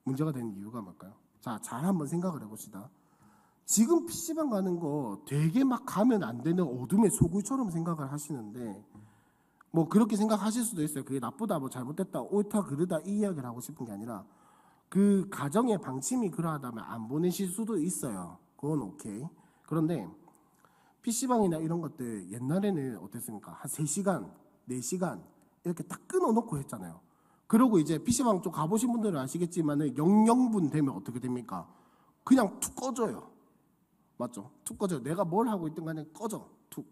문제가 되는 이유가 뭘까요? 자, 잘 한번 생각을 해봅시다. 지금 PC방 가는 거 되게 막 가면 안 되는 어둠의 소굴처럼 생각을 하시는데, 뭐 그렇게 생각하실 수도 있어요. 그게 나쁘다, 뭐 잘못됐다, 옳다, 그르다 이 이야기를 하고 싶은 게 아니라, 그 가정의 방침이 그러하다면 안 보내실 수도 있어요. 그건 오케이. 그런데 PC방이나 이런 것들 옛날에는 어땠습니까? 한 3시간, 4시간 이렇게 딱 끊어놓고 했잖아요. 그러고 이제 PC방 쪽 가보신 분들은 아시겠지만 00분 되면 어떻게 됩니까? 그냥 툭 꺼져요. 맞죠? 툭 꺼져요. 내가 뭘 하고 있든 간에 꺼져. 툭.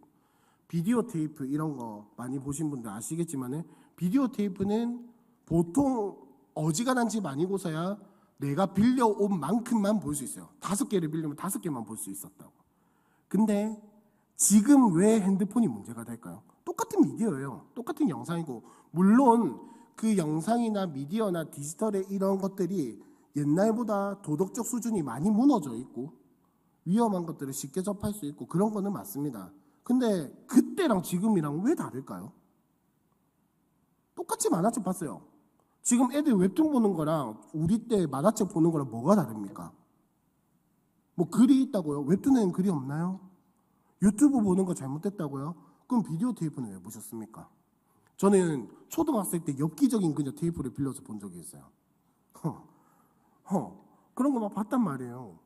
비디오 테이프 이런 거 많이 보신 분들 아시겠지만 비디오 테이프는 보통 어지간한 집 아니고서야 내가 빌려온 만큼만 볼 수 있어요. 5개를 빌리면 5개만 볼 수 있었다고. 근데 지금 왜 핸드폰이 문제가 될까요? 똑같은 미디어예요. 똑같은 영상이고, 물론 그 영상이나 미디어나 디지털의 이런 것들이 옛날보다 도덕적 수준이 많이 무너져 있고 위험한 것들을 쉽게 접할 수 있고 그런 거는 맞습니다. 근데 그때랑 지금이랑 왜 다를까요? 똑같이 만화책 봤어요. 지금 애들 웹툰 보는 거랑 우리 때 만화책 보는 거랑 뭐가 다릅니까? 뭐 글이 있다고요? 웹툰에는 글이 없나요? 유튜브 보는 거 잘못됐다고요? 그럼 비디오 테이프는 왜 보셨습니까? 저는 초등학생 때 엽기적인 그냥 테이프를 빌려서 본 적이 있어요. 그런 거 막 봤단 말이에요.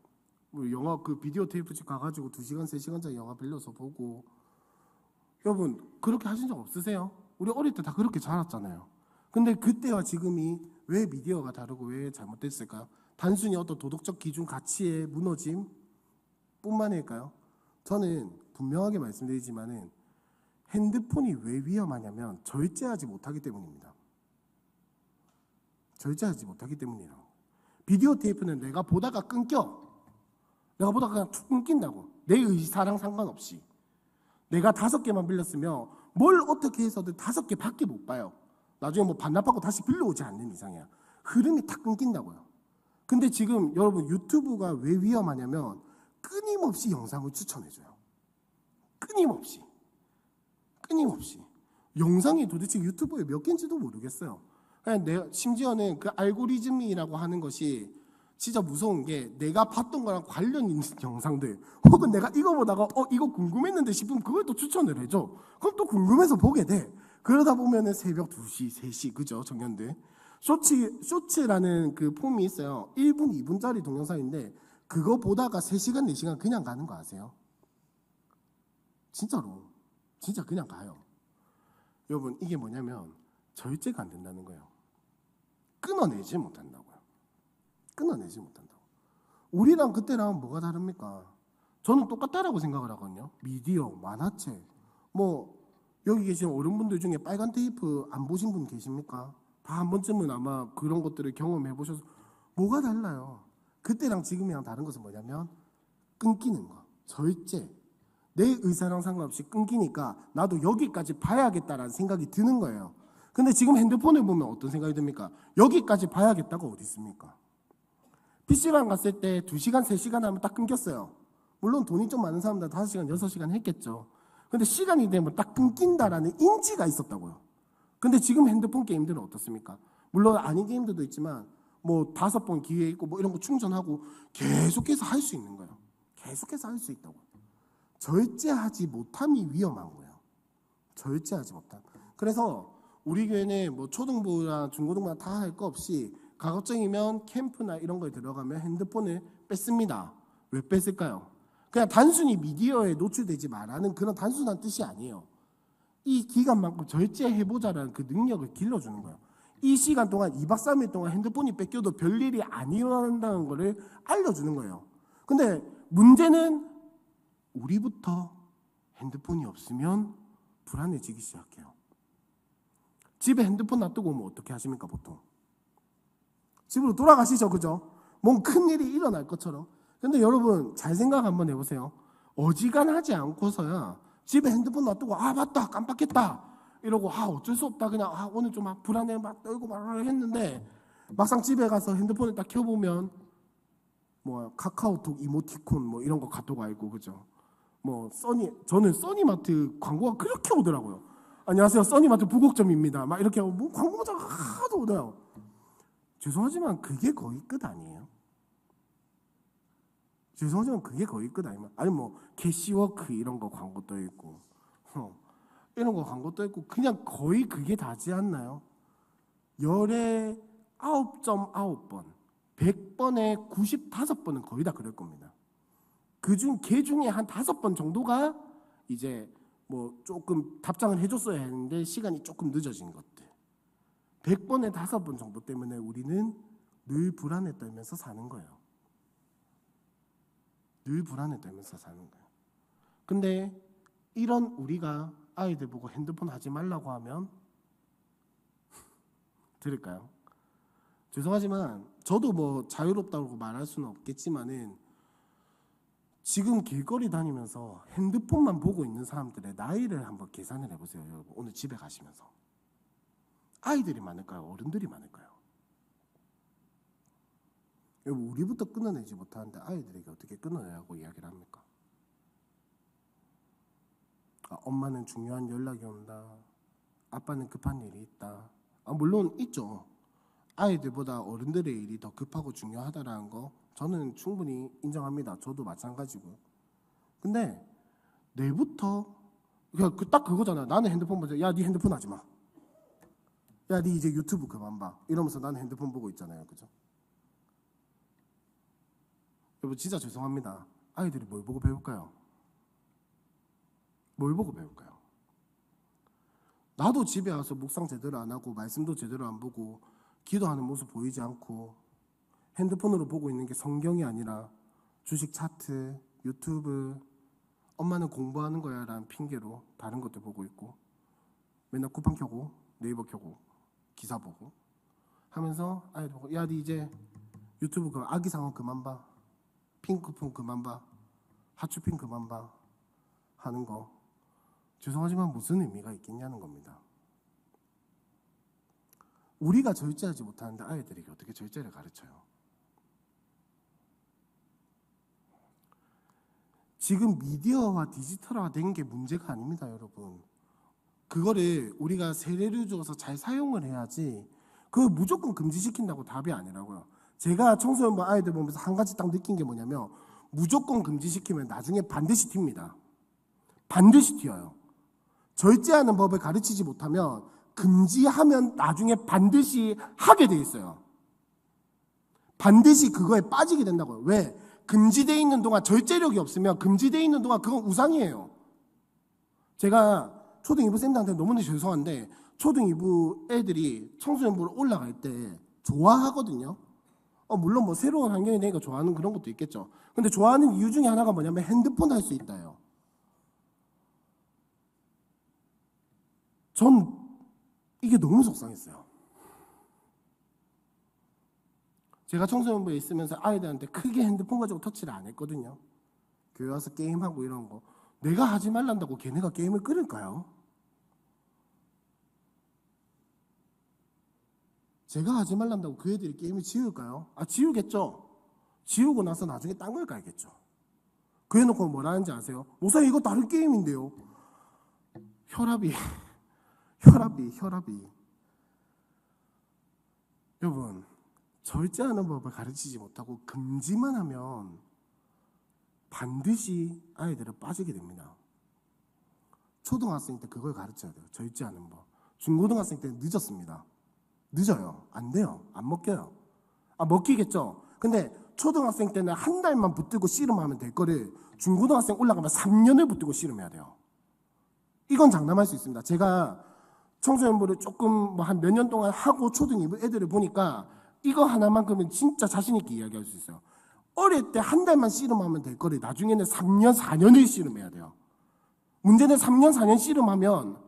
영화 그 비디오 테이프집 가가지고 2시간, 3시간짜리 영화 빌려서 보고. 여러분 그렇게 하신 적 없으세요? 우리 어릴 때 다 그렇게 자랐잖아요. 근데 그때와 지금이 왜 미디어가 다르고 왜 잘못됐을까요? 단순히 어떤 도덕적 기준 가치의 무너짐 뿐만일까요? 저는 분명하게 말씀드리지만은 핸드폰이 왜 위험하냐면 절제하지 못하기 때문입니다. 절제하지 못하기 때문이라고. 비디오 테이프는 내가 보다가 끊겨. 내가 보다가 그냥 툭 끊긴다고. 내 의사랑 상관없이. 내가 5개만 빌렸으면 뭘 어떻게 해서든 5개밖에 못 봐요. 나중에 뭐 반납하고 다시 빌려오지 않는 이상이야. 흐름이 탁 끊긴다고요. 근데 지금 여러분 유튜브가 왜 위험하냐면 끊임없이 영상을 추천해줘요. 끊임없이. 영상이 도대체 유튜브에 몇 개인지도 모르겠어요. 그냥 심지어는 그 알고리즘이라고 하는 것이 진짜 무서운 게 내가 봤던 거랑 관련 있는 영상들 혹은 내가 이거 보다가 이거 궁금했는데 싶으면 그걸 또 추천을 해줘. 그럼 또 궁금해서 보게 돼. 그러다 보면은 새벽 2시, 3시 그죠? 정년들. 쇼츠라는 그 폼이 있어요. 1분, 2분짜리 동영상인데 그거 보다가 3시간, 4시간 그냥 가는 거 아세요? 진짜로. 진짜 그냥 가요. 여러분 이게 뭐냐면 절제가 안 된다는 거예요. 끊어내지 못한다고요. 우리랑 그때랑 뭐가 다릅니까? 저는 똑같다라고 생각을 하거든요. 미디어, 만화책. 뭐 여기 계신 어른분들 중에 빨간 테이프 안 보신 분 계십니까? 다 한 번쯤은 아마 그런 것들을 경험해 보셔서 뭐가 달라요? 그때랑 지금이랑 다른 것은 뭐냐면 끊기는 거. 절제. 내 의사랑 상관없이 끊기니까 나도 여기까지 봐야겠다라는 생각이 드는 거예요. 근데 지금 핸드폰을 보면 어떤 생각이 듭니까? 여기까지 봐야겠다가 어디 있습니까? PC방 갔을 때 2시간, 3시간 하면 딱 끊겼어요. 물론 돈이 좀 많은 사람들 5시간, 6시간 했겠죠. 근데 시간이 되면 딱 끊긴다라는 인지가 있었다고요. 근데 지금 핸드폰 게임들은 어떻습니까? 물론 아닌 게임들도 있지만 뭐 5번 기회 있고 뭐 이런 거 충전하고 계속해서 할 수 있는 거예요. 계속해서 할 수 있다고. 절제하지 못함이 위험한 거예요. 절제하지 못함. 그래서 우리 교회는 뭐 초등부나 중고등부나 다 할 거 없이 가급적이면 캠프나 이런 거에 들어가면 핸드폰을 뺐습니다. 왜 뺐을까요? 그냥 단순히 미디어에 노출되지 말라는 그런 단순한 뜻이 아니에요. 이 기간만큼 절제해보자라는 그 능력을 길러주는 거예요. 이 시간 동안 2박 3일 동안 핸드폰이 뺏겨도 별일이 안 일어난다는 거를 알려주는 거예요. 근데 문제는 우리부터 핸드폰이 없으면 불안해지기 시작해요. 집에 핸드폰 놔두고 오면 어떻게 하십니까 보통? 집으로 돌아가시죠, 그죠? 뭔 큰일이 일어날 것처럼. 근데 여러분 잘 생각 한번 해보세요. 어지간하지 않고서야 집에 핸드폰 놔두고 맞다 깜빡했다 이러고 어쩔 수 없다 그냥 오늘 좀 불안해 막 떨고 말하려 했는데 막상 집에 가서 핸드폰을 딱 켜보면 카카오톡 이모티콘 이런 거 카톡 알고 그죠? 저는 써니마트 광고가 그렇게 오더라고요. 안녕하세요, 써니마트 부곡점입니다. 막 이렇게 하고 광고가 하도 오더라고요. 죄송하지만 그게 거의 끝 아니에요? 죄송하지만 그게 거의 끝 아니면 아니 캐시워크 이런 거 광고 떠 있고 이런 거 광고 떠 있고 그냥 거의 그게 다지 않나요? 열에 9.9번 100번에 95번은 거의 다 그럴 겁니다. 걔 중에 한 5번 정도가 이제 조금 답장을 해줬어야 했는데 시간이 조금 늦어진 것들. 100번에 5번 정도 때문에 우리는 늘 불안에 떨면서 사는 거예요. 늘 불안에 떨면서 사는 거예요. 근데 이런 우리가 아이들 보고 핸드폰 하지 말라고 하면 들을까요? 죄송하지만 저도 자유롭다고 말할 수는 없겠지만은 지금 길거리 다니면서 핸드폰만 보고 있는 사람들의 나이를 한번 계산을 해보세요, 여러분. 오늘 집에 가시면서 아이들이 많을까요? 어른들이 많을까요? 여러분, 우리부터 끊어내지 못하는데 아이들에게 어떻게 끊어내라고 이야기를 합니까? 엄마는 중요한 연락이 온다. 아빠는 급한 일이 있다. 물론 있죠. 아이들보다 어른들의 일이 더 급하고 중요하다라는 거 저는 충분히 인정합니다. 저도 마찬가지고. 근데 내부터 딱 그거잖아. 나는 핸드폰 보자. 야, 네 핸드폰 하지 마. 야, 네 이제 유튜브 그만 봐. 이러면서 나는 핸드폰 보고 있잖아요, 그죠? 여러분 진짜 죄송합니다. 아이들이 뭘 보고 배울까요? 뭘 보고 배울까요? 나도 집에 와서 묵상 제대로 안 하고 말씀도 제대로 안 보고 기도하는 모습 보이지 않고 핸드폰으로 보고 있는 게 성경이 아니라 주식 차트, 유튜브, 엄마는 공부하는 거야 라는 핑계로 다른 것들 보고 있고 맨날 쿠팡 켜고 네이버 켜고 기사 보고 하면서 아이들 보고 야, 니 이제 유튜브 그 아기상어 그만 봐. 핑크폰 그만 봐. 하츄핑 그만 봐. 하는 거 죄송하지만 무슨 의미가 있겠냐는 겁니다. 우리가 절제하지 못하는데 아이들에게 어떻게 절제를 가르쳐요? 지금 미디어화 디지털화 된 게 문제가 아닙니다, 여러분. 그거를 우리가 세례를 주어서 잘 사용을 해야지 그걸 무조건 금지시킨다고 답이 아니라고요. 제가 청소년부 아이들 보면서 한 가지 딱 느낀 게 뭐냐면 무조건 금지시키면 나중에 반드시 튑니다. 반드시 튀어요. 절제하는 법을 가르치지 못하면 금지하면 나중에 반드시 하게 돼 있어요. 반드시 그거에 빠지게 된다고요. 왜? 금지되어 있는 동안 절제력이 없으면 금지되어 있는 동안 그건 우상이에요. 제가 초등 2부 쌤들한테 너무나 죄송한데 초등 2부 애들이 청소년부로 올라갈 때 좋아하거든요. 물론 새로운 환경이 되니까 좋아하는 그런 것도 있겠죠. 근데 좋아하는 이유 중에 하나가 뭐냐면 핸드폰 할 수 있다요. 전 이게 너무 속상했어요. 제가 청소년부에 있으면서 아이들한테 크게 핸드폰 가지고 터치를 안 했거든요. 교회 와서 게임하고 이런 거 내가 하지 말란다고 걔네가 게임을 끊을까요? 제가 하지 말란다고 그 애들이 게임을 지울까요? 지우겠죠. 지우고 나서 나중에 딴 걸 깔겠죠. 그 해놓고 뭐라 하는지 아세요? 목사님 이거 다른 게임인데요. 혈압이 여러분 절제하는 법을 가르치지 못하고 금지만 하면 반드시 아이들은 빠지게 됩니다. 초등학생 때 그걸 가르쳐야 돼요. 절제하는 법. 중고등학생 때는 늦었습니다. 늦어요. 안 돼요. 안 먹혀요. 먹히겠죠. 근데 초등학생 때는 한 달만 붙들고 씨름하면 될 거를 중고등학생 올라가면 3년을 붙들고 씨름해야 돼요. 이건 장담할 수 있습니다. 제가 청소년부를 조금 한 몇 년 동안 하고 초등 2부 애들을 보니까 이거 하나만큼은 진짜 자신 있게 이야기할 수 있어요. 어릴 때 한 달만 씨름하면 될 거를 나중에는 3년, 4년을 씨름해야 돼요. 문제는 3년 4년 씨름하면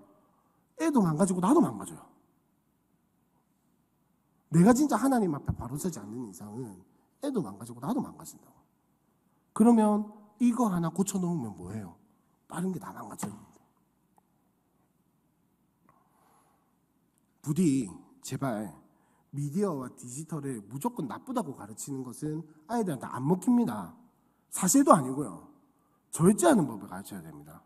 애도 망가지고 나도 망가져요. 내가 진짜 하나님 앞에 바로 서지 않는 이상은 애도 망가지고 나도 망가진다고. 그러면 이거 하나 고쳐놓으면 뭐예요? 다른 게 다 망가져요. 부디 제발 미디어와 디지털을 무조건 나쁘다고 가르치는 것은 아이들한테 안 먹힙니다. 사실도 아니고요. 절제하는 법을 가르쳐야 됩니다.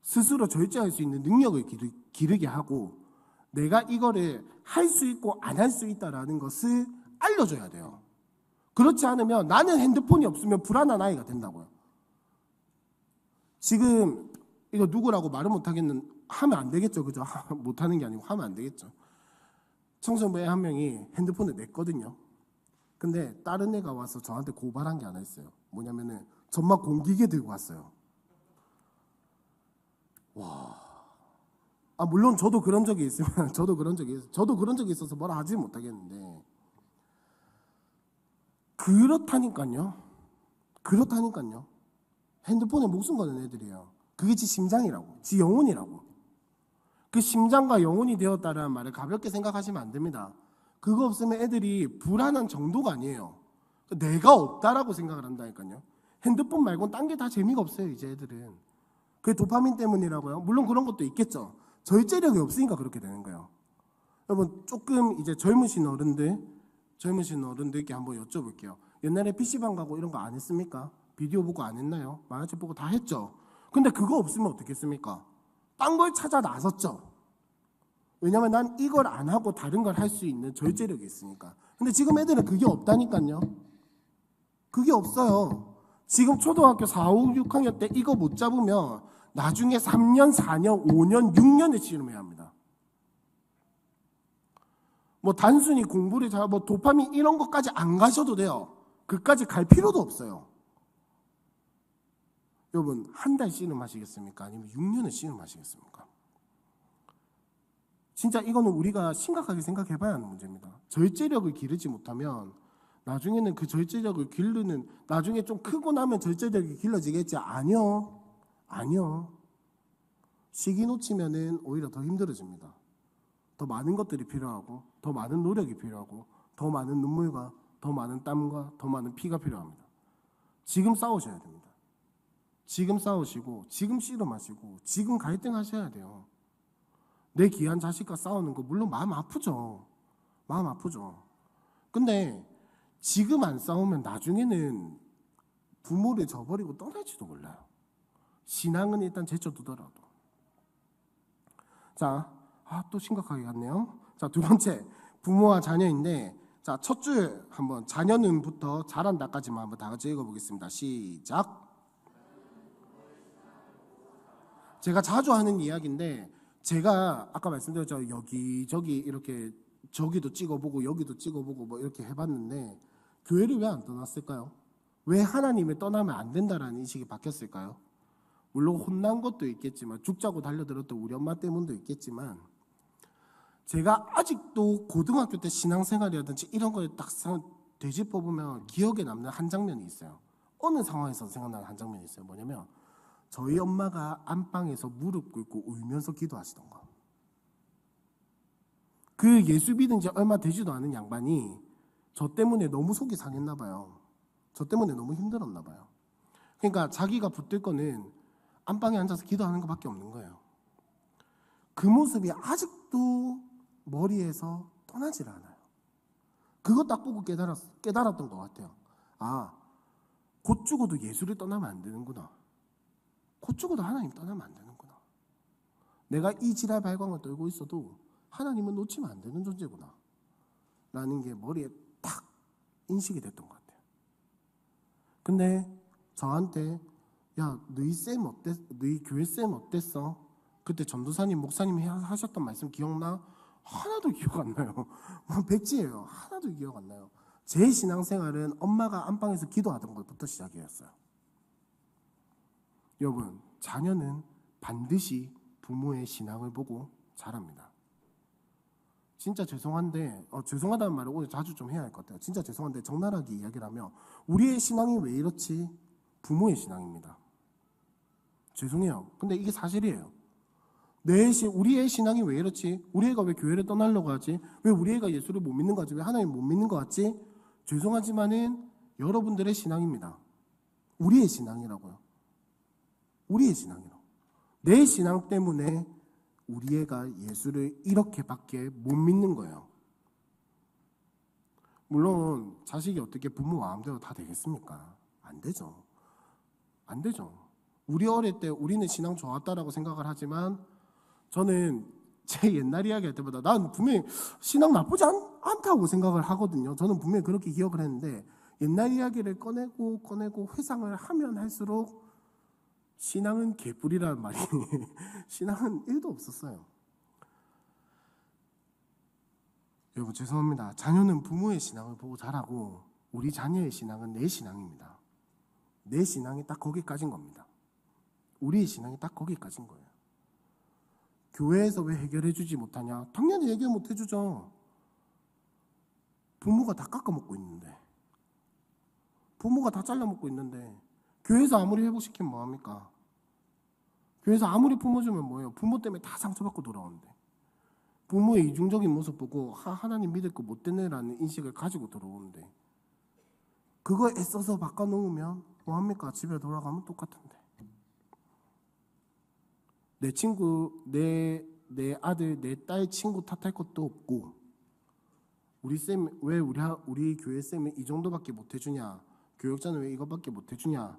스스로 절제할 수 있는 능력을 기르게 하고 내가 이거를 할 수 있고 안 할 수 있다라는 것을 알려줘야 돼요. 그렇지 않으면 나는 핸드폰이 없으면 불안한 아이가 된다고요. 지금 이거 누구라고 말을 못하겠는 하면 안 되겠죠, 그죠? 못하는 게 아니고 하면 안 되겠죠. 청소부의 한 명이 핸드폰을 냈거든요. 근데 다른 애가 와서 저한테 고발한 게 하나 있어요. 뭐냐면은 전막 공기계 들고 왔어요. 와. 물론 저도 그런 적이 있으면 저도 그런 적이 있어서 뭐라 하지 못하겠는데 그렇다니까요. 핸드폰에 목숨 거는 애들이에요. 그게 지 심장이라고, 지 영혼이라고. 그 심장과 영혼이 되었다라는 말을 가볍게 생각하시면 안 됩니다. 그거 없으면 애들이 불안한 정도가 아니에요. 내가 없다라고 생각을 한다니까요. 핸드폰 말고는 딴 게 다 재미가 없어요, 이제 애들은. 그게 도파민 때문이라고요? 물론 그런 것도 있겠죠. 절제력이 없으니까 그렇게 되는 거예요. 여러분, 조금 이제 젊으신 어른들께 한번 여쭤볼게요. 옛날에 PC방 가고 이런 거 안 했습니까? 비디오 보고 안 했나요? 만화책 보고 다 했죠. 근데 그거 없으면 어떻게 했습니까? 딴 걸 찾아 나섰죠. 왜냐면 난 이걸 안 하고 다른 걸 할 수 있는 절제력이 있으니까. 근데 지금 애들은 그게 없다니까요. 그게 없어요. 지금 초등학교 4, 5, 6학년 때 이거 못 잡으면 나중에 3년, 4년, 5년, 6년을 씨름해야 합니다. 뭐 단순히 공부를 잘, 뭐 도파민 이런 것까지 안 가셔도 돼요. 그까지 갈 필요도 없어요. 여러분, 한 달 씨름하시겠습니까? 아니면 6년을 씨름하시겠습니까? 진짜 이거는 우리가 심각하게 생각해봐야 하는 문제입니다. 절제력을 기르지 못하면 나중에는 그 절제력을 기르는, 나중에 좀 크고 나면 절제력이 길러지겠지? 아니요. 시기 놓치면은 오히려 더 힘들어집니다. 더 많은 것들이 필요하고, 더 많은 노력이 필요하고, 더 많은 눈물과 더 많은 땀과 더 많은 피가 필요합니다. 지금 싸우셔야 됩니다. 지금 싸우시고, 지금 씨름하시고, 지금 갈등하셔야 돼요. 내 귀한 자식과 싸우는 거 물론 마음 아프죠. 근데 지금 안 싸우면 나중에는 부모를 저버리고 떠날지도 몰라요. 신앙은 일단 제쳐두더라도. 자, 또 심각하게 갔네요. 자, 두 번째, 부모와 자녀인데, 자, 첫 줄 한번 자녀는부터 잘한다까지만 한번 다 같이 읽어보겠습니다. 시작. 제가 자주 하는 이야기인데, 제가 아까 말씀드렸죠. 여기저기 이렇게 저기도 찍어보고 여기도 찍어보고 뭐 이렇게 해봤는데 교회를 왜 안 떠났을까요? 왜 하나님을 떠나면 안 된다라는 인식이 바뀌었을까요? 물론 혼난 것도 있겠지만 죽자고 달려들었던 우리 엄마 때문도 있겠지만 제가 아직도 고등학교 때 신앙생활이라든지 이런 거에 딱 되짚어보면 기억에 남는 한 장면이 있어요. 어느 상황에서 생각나는 한 장면이 있어요. 뭐냐면 저희 엄마가 안방에서 무릎 꿇고 울면서 기도하시던 거. 그 예수 믿은 지 얼마 되지도 않은 양반이 저 때문에 너무 속이 상했나 봐요. 저 때문에 너무 힘들었나 봐요. 그러니까 자기가 붙들 거는 안방에 앉아서 기도하는 것밖에 없는 거예요. 그 모습이 아직도 머리에서 떠나질 않아요. 그거 딱 보고 깨달았던 것 같아요. 곧 죽어도 예수를 떠나면 안 되는구나. 곧 죽어도 하나님 떠나면 안 되는구나. 내가 이 지랄 발광을 떨고 있어도 하나님은 놓치면 안 되는 존재구나 라는 게 머리에 딱 인식이 됐던 것 같아요. 근데 저한테 야, 너희 교회 쌤 어땠어? 그때 전도사님 목사님이 하셨던 말씀 기억나? 하나도 기억 안 나요. 백지예요. 하나도 기억 안 나요. 제 신앙생활은 엄마가 안방에서 기도하던 것부터 시작이었어요. 여러분, 자녀는 반드시 부모의 신앙을 보고 자랍니다. 진짜 죄송한데 죄송하다는 말을 오늘 자주 좀 해야 할 것 같아요. 진짜 죄송한데 적나라하게 이야기를 하면 우리의 신앙이 왜 이렇지? 부모의 신앙입니다. 죄송해요. 근데 이게 사실이에요. 우리의 신앙이 왜 이렇지? 우리 애가 왜 교회를 떠나려고 하지? 왜 우리 애가 예수를 못 믿는 거 같지? 왜 하나님 못 믿는 거 같지? 죄송하지만은 여러분들의 신앙입니다. 우리의 신앙이라고요. 우리의 신앙이라고. 내 신앙 때문에 우리 애가 예수를 이렇게밖에 못 믿는 거예요. 물론 자식이 어떻게 부모 마음대로 다 되겠습니까? 안 되죠. 안 되죠. 우리 어릴 때 우리는 신앙 좋았다라고 생각을 하지만 저는 제 옛날 이야기 할 때보다 난 분명히 신앙 나쁘지 않다고 생각을 하거든요. 저는 분명히 그렇게 기억을 했는데 옛날 이야기를 꺼내고 회상을 하면 할수록 신앙은 개뿔이라는 말이 신앙은 1도 없었어요. 여러분 죄송합니다. 자녀는 부모의 신앙을 보고 자라고 우리 자녀의 신앙은 내 신앙입니다. 내 신앙이 딱 거기까지인 겁니다. 우리의 신앙이 딱 거기까지인 거예요. 교회에서 왜 해결해 주지 못하냐? 당연히 해결 못 해주죠. 부모가 다 깎아먹고 있는데, 부모가 다 잘라먹고 있는데 교회에서 아무리 회복시키면 뭐합니까? 교회에서 아무리 품어주면 뭐예요? 부모 때문에 다 상처받고 돌아오는데 부모의 이중적인 모습 보고 하나님 믿을 거 못되네라는 인식을 가지고 들어오는데 그거 애써서 바꿔놓으면 뭐합니까? 집에 돌아가면 똑같은데 내 친구, 내 아들, 내 딸 친구 탓할 것도 없고 우리 쌤 왜 우리 교회 쌤이 이 정도밖에 못 해주냐? 교육자는 왜 이것밖에 못 해주냐?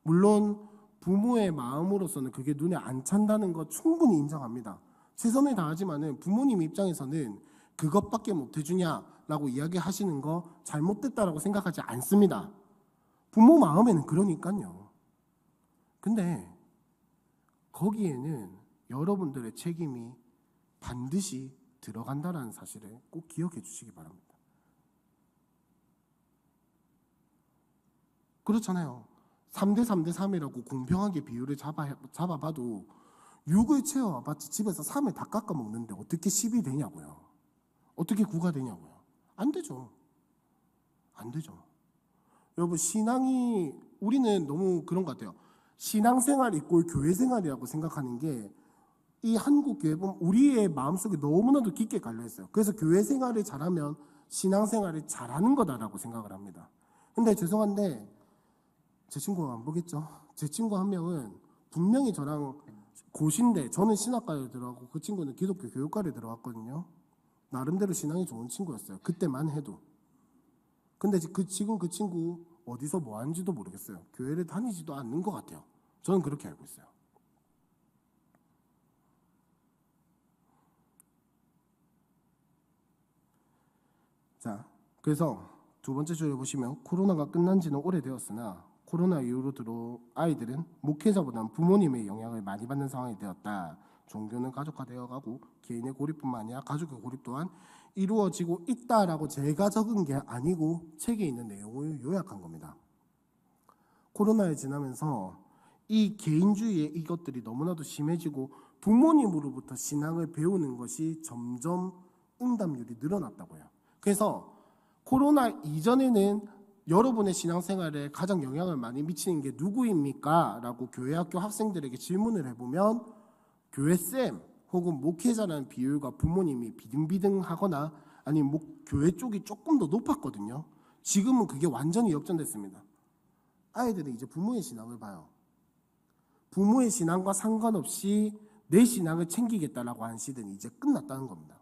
물론 부모의 마음으로서는 그게 눈에 안 찬다는 거 충분히 인정합니다. 최선을 다하지만은 부모님 입장에서는 그것밖에 못 해주냐라고 이야기하시는 거 잘못됐다라고 생각하지 않습니다. 부모 마음에는 그러니까요. 근데 거기에는 여러분들의 책임이 반드시 들어간다는 사실을 꼭 기억해 주시기 바랍니다. 그렇잖아요. 3대 3대 3이라고 공평하게 비율을 잡아봐도 6을 채워봤자 집에서 3을 다 깎아먹는데 어떻게 10이 되냐고요. 어떻게 9가 되냐고요. 안 되죠. 안 되죠. 여러분 우리는 너무 그런 것 같아요. 신앙생활 이꼴 교회생활이라고 생각하는 게 이 한국 교회 보면 우리의 마음속에 너무나도 깊게 깔려있어요. 그래서 교회생활을 잘하면 신앙생활을 잘하는 거다라고 생각을 합니다. 근데 죄송한데 제 친구가 안 보겠죠? 제 친구 한 명은 분명히 저랑 고신대, 저는 신학과에 들어가고 그 친구는 기독교 교육과에 들어갔거든요. 나름대로 신앙이 좋은 친구였어요. 그때만 해도. 근데 지금 그 친구 어디서 뭐 하는지도 모르겠어요. 교회를 다니지도 않는 것 같아요. 저는 그렇게 알고 있어요. 자, 그래서 두 번째 줄에 보시면 코로나가 끝난 지는 오래되었으나 코로나 이후로 아이들은 목회자보다는 부모님의 영향을 많이 받는 상황이 되었다. 종교는 가족화되어가고 개인의 고립뿐만 아니라 가족의 고립 또한 이루어지고 있다라고 제가 적은 게 아니고 책에 있는 내용을 요약한 겁니다. 코로나에 지나면서 이 개인주의의 이것들이 너무나도 심해지고 부모님으로부터 신앙을 배우는 것이 점점 응답률이 늘어났다고요. 그래서 코로나 이전에는 여러분의 신앙생활에 가장 영향을 많이 미치는 게 누구입니까? 라고 교회 학교 학생들에게 질문을 해보면 교회쌤 혹은 목회자라는 비율과 부모님이 비등비등하거나 아니면 교회 쪽이 조금 더 높았거든요. 지금은 그게 완전히 역전됐습니다. 아이들은 이제 부모의 신앙을 봐요. 부모의 신앙과 상관없이 내 신앙을 챙기겠다라고 한 시대는 이제 끝났다는 겁니다.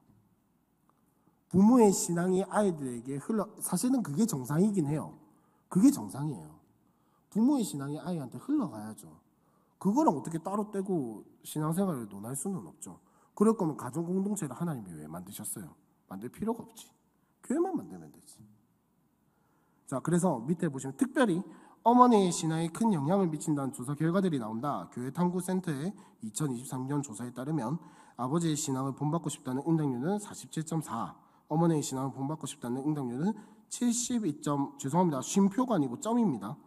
부모의 신앙이 아이들에게 사실은 그게 정상이긴 해요. 그게 정상이에요. 부모의 신앙이 아이한테 흘러가야죠. 그거랑 어떻게 따로 떼고 신앙생활을 논할 수는 없죠. 그럴 거면 가정공동체를 하나님이 왜 만드셨어요? 만들 필요가 없지. 교회만 만들면 되지. 자, 그래서 밑에 보시면 특별히 어머니의 신앙에 큰 영향을 미친다는 조사 결과들이 나온다. 교회탐구센터의 2023년 조사에 따르면 아버지의 신앙을 본받고 싶다는 응답률은 47.4, 어머니의 신앙을 본받고 싶다는 응답률은 72점, 죄송합니다. 쉼표가 아니고 점입니다.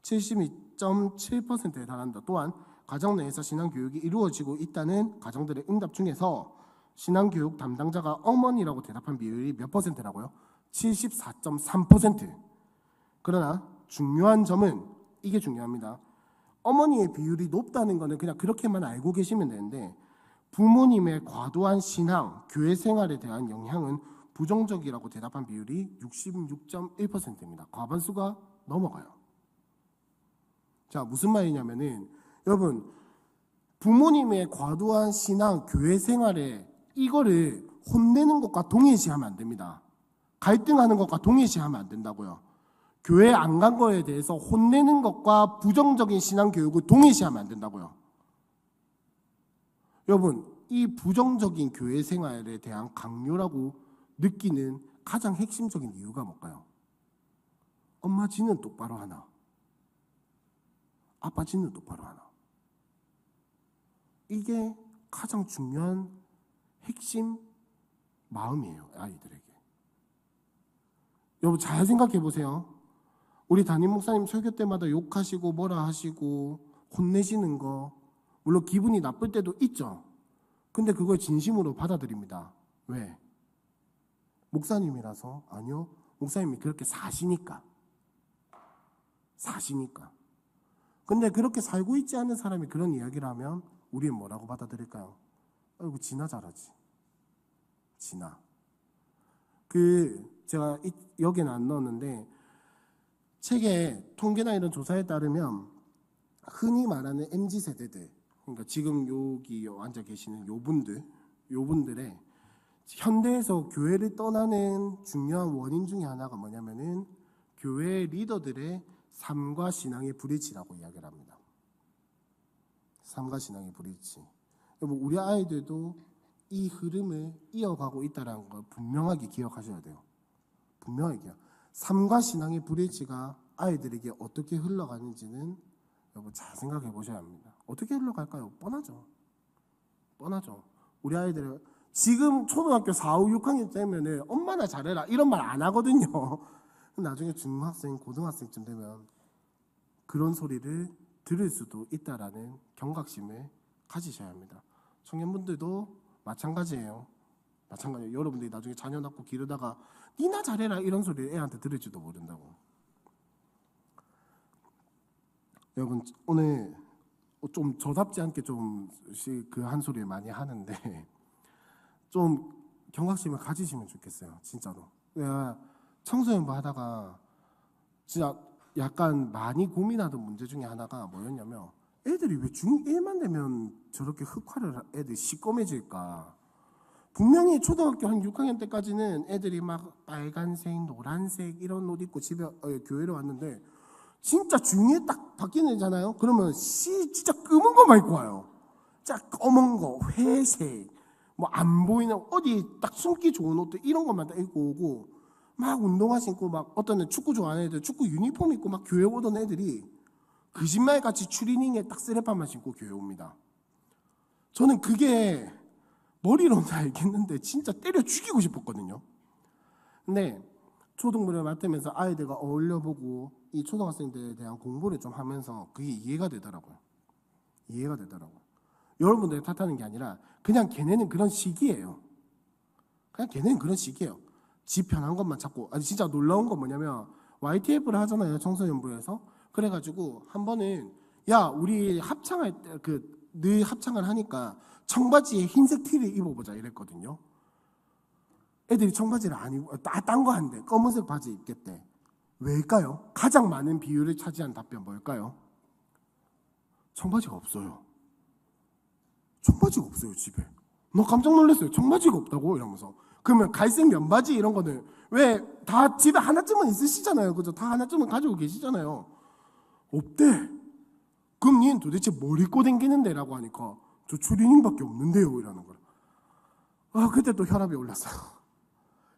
72.7%에 달한다. 또한 가정 내에서 신앙교육이 이루어지고 있다는 가정들의 응답 중에서 신앙교육 담당자가 어머니라고 대답한 비율이 몇 퍼센트라고요? 74.3%. 그러나 중요한 점은 이게 중요합니다. 어머니의 비율이 높다는 거는 그냥 그렇게만 알고 계시면 되는데 부모님의 과도한 신앙, 교회 생활에 대한 영향은 부정적이라고 대답한 비율이 66.1%입니다. 과반수가 넘어가요. 자, 무슨 말이냐면은 여러분 부모님의 과도한 신앙, 교회 생활에 이거를 혼내는 것과 동일시하면 안 됩니다. 갈등하는 것과 동일시하면 안 된다고요. 교회 안 간 거에 대해서 혼내는 것과 부정적인 신앙 교육을 동일시하면 안 된다고요. 여러분, 이 부정적인 교회 생활에 대한 강요라고 느끼는 가장 핵심적인 이유가 뭘까요? 엄마 지는 똑바로 하나, 아빠 지는 똑바로 하나. 이게 가장 중요한 핵심 마음이에요, 아이들에게. 여러분 잘 생각해 보세요. 우리 담임 목사님 설교 때마다 욕하시고 뭐라 하시고 혼내시는 거 물론 기분이 나쁠 때도 있죠. 근데 그걸 진심으로 받아들입니다. 왜? 목사님이라서? 아니요. 목사님이 그렇게 사시니까. 근데 그렇게 살고 있지 않은 사람이 그런 이야기를 하면 우리는 뭐라고 받아들일까요? 아이고 지나 잘하지. 지나. 제가 여기는 안 넣었는데 책에 통계나 이런 조사에 따르면 흔히 말하는 MZ세대들, 그러니까 지금 여기 앉아 계시는 요분들의 현대에서 교회를 떠나는 중요한 원인 중에 하나가 뭐냐면은 교회 리더들의 삶과 신앙의 불일치라고 이야기를 합니다. 삶과 신앙의 불일치. 우리 아이들도 이 흐름을 이어가고 있다는 걸 분명하게 기억하셔야 돼요. 분명하게 기억. 삶과 신앙의 불일치가 아이들에게 어떻게 흘러가는지는 여러분 잘 생각해 보셔야 합니다. 어떻게 흘러갈까요? 뻔하죠. 우리 아이들은 지금 초등학교 4, 5, 6학년 되면은 엄마나 잘해라 이런 말 안 하거든요. 나중에 중학생, 고등학생쯤 되면 그런 소리를 들을 수도 있다라는 경각심을 가지셔야 합니다. 청년분들도 마찬가지예요. 여러분들이 나중에 자녀 낳고 기르다가 니나 잘해라 이런 소리를 애한테 들을지도 모른다고. 여러분 오늘 좀 저답지 않게 좀 그 한 소리를 많이 하는데 좀 경각심을 가지시면 좋겠어요. 진짜로. 내가 청소년부 하다가 진짜 약간 많이 고민하던 문제 중에 하나가 뭐였냐면 애들이 왜 중1만 되면 저렇게 흑화를 애들이 시꺼매질까. 분명히 초등학교 한 6학년 때까지는 애들이 막 빨간색, 노란색 이런 옷 입고 교회로 왔는데 진짜 중2에 딱 바뀌잖아요. 그러면 진짜 검은 거만 입고 와요. 진짜 검은 거, 회색, 뭐 안 보이는 어디 딱 숨기 좋은 옷들 이런 것만 딱 입고 오고 막 운동화 신고 막 어떤 애 축구 좋아하는 애들 축구 유니폼 입고 막 교회 오던 애들이 거짓말같이 추리닝에 딱 쓰레빠만 신고 교회 옵니다. 저는 그게 머리로는 알겠는데 진짜 때려 죽이고 싶었거든요. 근데 초등부를 맡으면서 아이들과 어울려보고 이 초등학생들에 대한 공부를 좀 하면서 그게 이해가 되더라고요. 여러분들 탓하는 게 아니라 그냥 걔네는 그런 시기예요. 지 편한 것만 찾고. 아니 진짜 놀라운 건 뭐냐면 YTF를 하잖아요, 청소년부에서. 그래가지고 한 번은 야 우리 합창할 때 늘 합창을 하니까 청바지에 흰색 티를 입어보자 이랬거든요. 애들이 청바지를 안 입고 딴 거 한대. 검은색 바지 입겠대. 왜일까요? 가장 많은 비율을 차지한 답변 뭘까요? 청바지가 없어요. 집에. 너 깜짝 놀랐어요. 청바지가 없다고 이러면서. 그러면 갈색 면바지 이런 거는 왜 다 집에 하나쯤은 있으시잖아요. 그죠? 다 하나쯤은 가지고 계시잖아요. 없대. 그럼 니는 도대체 뭘 입고 댕기는데? 라고 하니까 저 추리닝밖에 없는데요 이러는 거라. 그때 또 혈압이 올랐어요.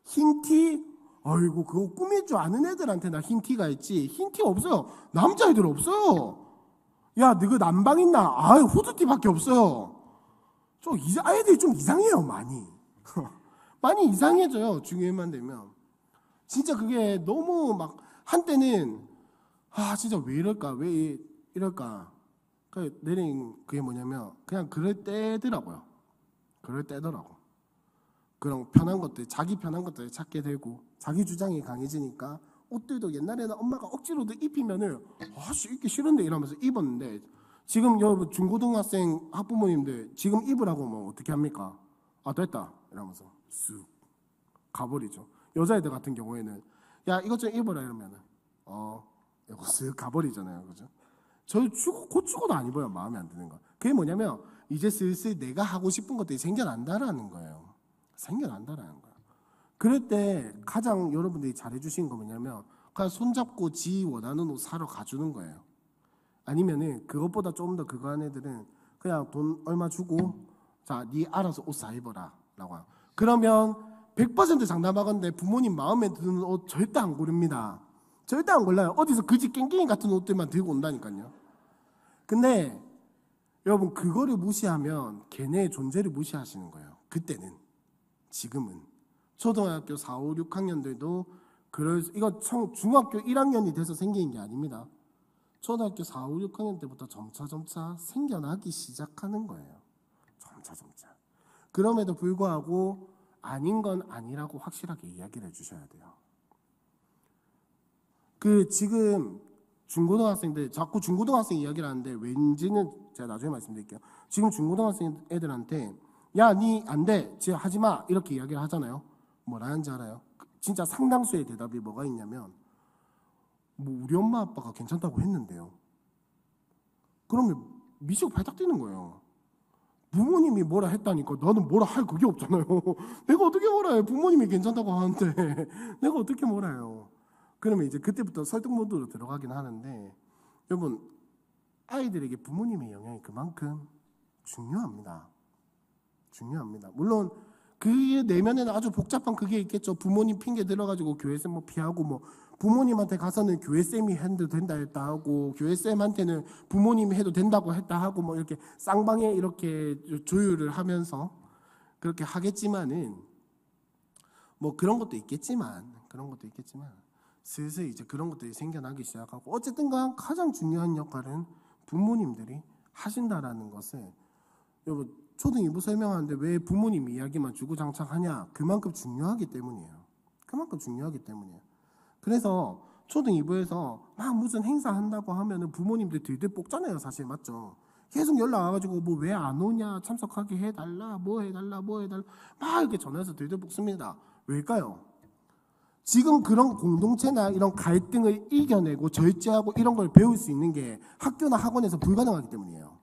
흰티? 아이고 그거 꾸밀 줄 아는 애들한테 나 흰티가 있지 흰티 없어요. 남자애들 없어요. 야 너그 남방 있나? 후드티밖에 없어요. 아이들이 좀 이상해요. 많이 이상해져요. 중1만 되면. 진짜 그게 너무 막 한때는 진짜 왜 이럴까? 내린 그게 뭐냐면 그냥 그럴 때더라고요. 그런 편한 것들, 자기 편한 것들을 찾게 되고 자기 주장이 강해지니까 옷들도 옛날에는 엄마가 억지로도 입히면은 입기 싫은데 이러면서 입었는데 지금 여러분 중고등학생 학부모님들 지금 입으라고 하면 어떻게 합니까? 아 됐다 이러면서 쑥 가버리죠. 여자애들 같은 경우에는 야 이것 좀 입어라 이러면은 이거 쓱 가버리잖아요, 그죠? 저 곧 죽어도 안 입어요. 마음에 안 드는 거. 그게 뭐냐면 이제 슬슬 내가 하고 싶은 것들이 생겨난다라는 거예요. 생겨난다라는 거예요. 그럴 때 가장 여러분들이 잘해주신 거 뭐냐면 그냥 손잡고 지 원하는 옷 사러 가주는 거예요. 아니면은 그것보다 좀 더 그거 한 애들은 그냥 돈 얼마 주고 자, 네 알아서 옷 사 입어라 라고 해요. 그러면 100% 장담하건대 부모님 마음에 드는 옷 절대 안 고릅니다. 절대 안 골라요. 어디서 그지 깽깽이 같은 옷들만 들고 온다니까요. 근데 여러분 그거를 무시하면 걔네의 존재를 무시하시는 거예요. 그때는. 지금은. 초등학교 4, 5, 6학년들도 이거 중학교 1학년이 돼서 생긴 게 아닙니다. 초등학교 4, 5, 6학년 때부터 점차 생겨나기 시작하는 거예요. 점차. 그럼에도 불구하고 아닌 건 아니라고 확실하게 이야기를 해주셔야 돼요. 지금 중고등학생들 자꾸 중고등학생 이야기를 하는데 왠지는 제가 나중에 말씀드릴게요. 지금 중고등학생 애들한테 야, 니 안 돼, 지금 하지 마 이렇게 이야기를 하잖아요. 뭐라는지 알아요? 진짜 상당수의 대답이 뭐가 있냐면 뭐 우리 엄마 아빠가 괜찮다고 했는데요. 그러면 미치고 발딱 뛰는 거예요. 부모님이 뭐라 했다니까 나는 뭐라 할 그게 없잖아요. 내가 어떻게 뭐라 해? 부모님이 괜찮다고 하는데 내가 어떻게 뭐라 해요? 그러면 이제 그때부터 설득 모드로 들어가긴 하는데 여러분 아이들에게 부모님의 영향이 그만큼 중요합니다. 물론 그 내면에는 아주 복잡한 그게 있겠죠. 부모님 핑계 들어가지고 교회쌤 뭐 피하고 뭐 부모님한테 가서는 교회쌤이 해도 된다 했다 하고 교회쌤한테는 부모님이 해도 된다고 했다 하고 뭐 이렇게 쌍방에 이렇게 조율을 하면서 그렇게 하겠지만은 뭐 그런 것도 있겠지만 슬슬 이제 그런 것들이 생겨나기 시작하고 어쨌든 간 가장 중요한 역할은 부모님들이 하신다라는 것을 여러분 초등 2부 설명하는데 왜 부모님 이야기만 주구장창하냐? 그만큼 중요하기 때문이에요. 그래서 초등 2부에서 막 무슨 행사 한다고 하면은 부모님들 들들 볶잖아요, 사실 맞죠? 계속 연락 와가지고 뭐 왜 안 오냐, 참석하게 해달라, 뭐 해달라 막 이렇게 전화해서 들들 볶습니다. 왜일까요? 지금 그런 공동체나 이런 갈등을 이겨내고 절제하고 이런 걸 배울 수 있는 게 학교나 학원에서 불가능하기 때문이에요.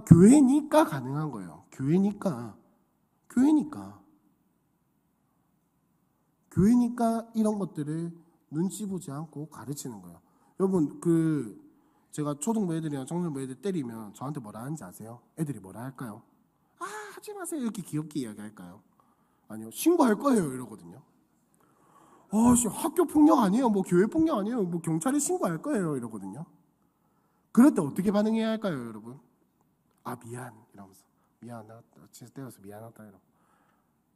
교회니까 가능한 거예요. 교회니까 이런 것들을 눈치 보지 않고 가르치는 거예요. 여러분 제가 초등부 애들이나 청년부 애들 때리면 저한테 뭐라 하는지 아세요? 애들이 뭐라 할까요? 아 하지 마세요 이렇게 귀엽게 이야기할까요? 아니요 신고할 거예요 이러거든요. 학교 폭력 아니에요, 뭐 교회 폭력 아니에요, 뭐 경찰에 신고할 거예요 이러거든요. 그럴 때 어떻게 반응해야 할까요, 여러분? 아 미안 이러면서 미안 나 진짜 때려서 미안하다 이러고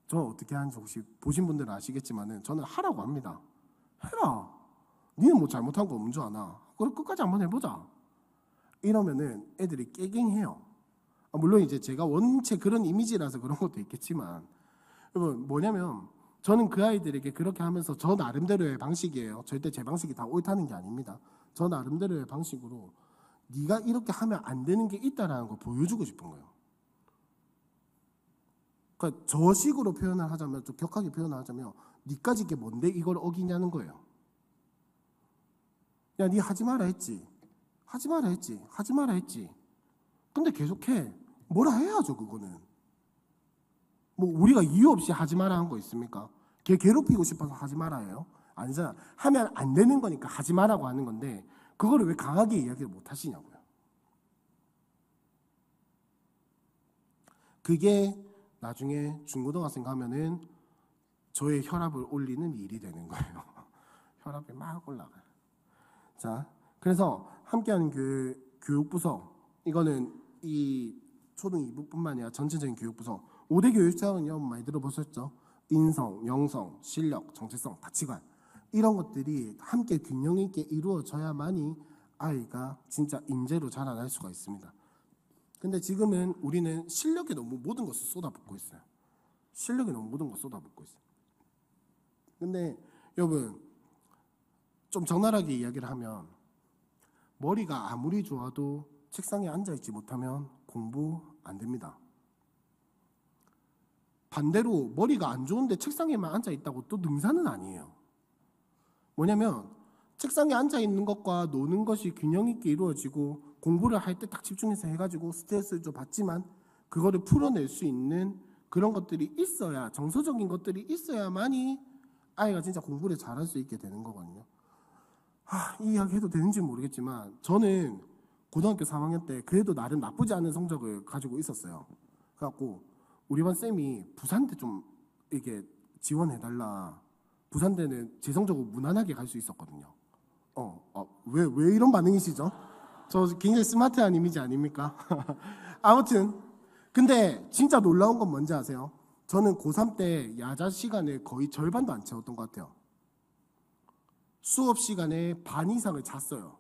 저는 어떻게 하는지 혹시 보신 분들은 아시겠지만은 저는 하라고 합니다. 해라. 니는 뭐 잘못한 거 없는 줄 아나? 그럼 끝까지 한번 해보자. 이러면은 애들이 깨갱해요. 물론 이제 제가 원체 그런 이미지라서 그런 것도 있겠지만 여러분 뭐냐면 저는 그 아이들에게 그렇게 하면서 저 나름대로의 방식이에요. 절대 제 방식이 다 옳다는 게 아닙니다. 저 나름대로의 방식으로 네가 이렇게 하면 안 되는 게 있다라는 걸 보여주고 싶은 거예요. 그러니까 저 식으로 표현을 하자면 좀 격하게 표현을 하자면 니까지 게 뭔데 이걸 어기냐는 거예요. 야, 니 하지 마라 했지. 근데 계속해. 뭐라 해야죠 그거는. 뭐 우리가 이유 없이 하지 마라 한 거 있습니까? 걔 괴롭히고 싶어서 하지 마라 해요? 아니잖아. 하면 안 되는 거니까 하지 마라고 하는 건데 그거를 왜 강하게 이야기를 못 하시냐고요. 그게 나중에 중고등학생 가면은 저의 혈압을 올리는 일이 되는 거예요. 혈압이 막 올라가요. 자, 그래서 함께하는 교육부서 이거는 이 초등 2부뿐만 아니라 전체적인 교육부서 5대 교육자는 여러분 많이 들어보셨죠? 인성, 영성, 실력, 정체성, 가치관 이런 것들이 함께 균형 있게 이루어져야만이 아이가 진짜 인재로 자라날 수가 있습니다. 근데 지금은 우리는 실력에 너무 모든 것을 쏟아붓고 있어요. 근데 여러분 좀 적나라하게 이야기를 하면 머리가 아무리 좋아도 책상에 앉아있지 못하면 공부 안 됩니다. 반대로 머리가 안 좋은데 책상에만 앉아있다고 또 능사는 아니에요. 뭐냐면 책상에 앉아있는 것과 노는 것이 균형 있게 이루어지고 공부를 할 때 딱 집중해서 해가지고 스트레스를 좀 받지만 그거를 풀어낼 수 있는 그런 것들이 있어야, 정서적인 것들이 있어야만이 아이가 진짜 공부를 잘할 수 있게 되는 거거든요. 이 이야기 해도 되는지 모르겠지만 저는 고등학교 3학년 때 그래도 나름 나쁘지 않은 성적을 가지고 있었어요. 그래갖고 우리 반 쌤이 부산대 좀 이게 지원해달라. 부산대는 제 성적으로 무난하게 갈 수 있었거든요. 왜 이런 반응이시죠? 저 굉장히 스마트한 이미지 아닙니까? 아무튼 근데 진짜 놀라운 건 뭔지 아세요? 저는 고3 때 야자 시간에 거의 절반도 안 채웠던 것 같아요. 수업 시간에 반 이상을 잤어요.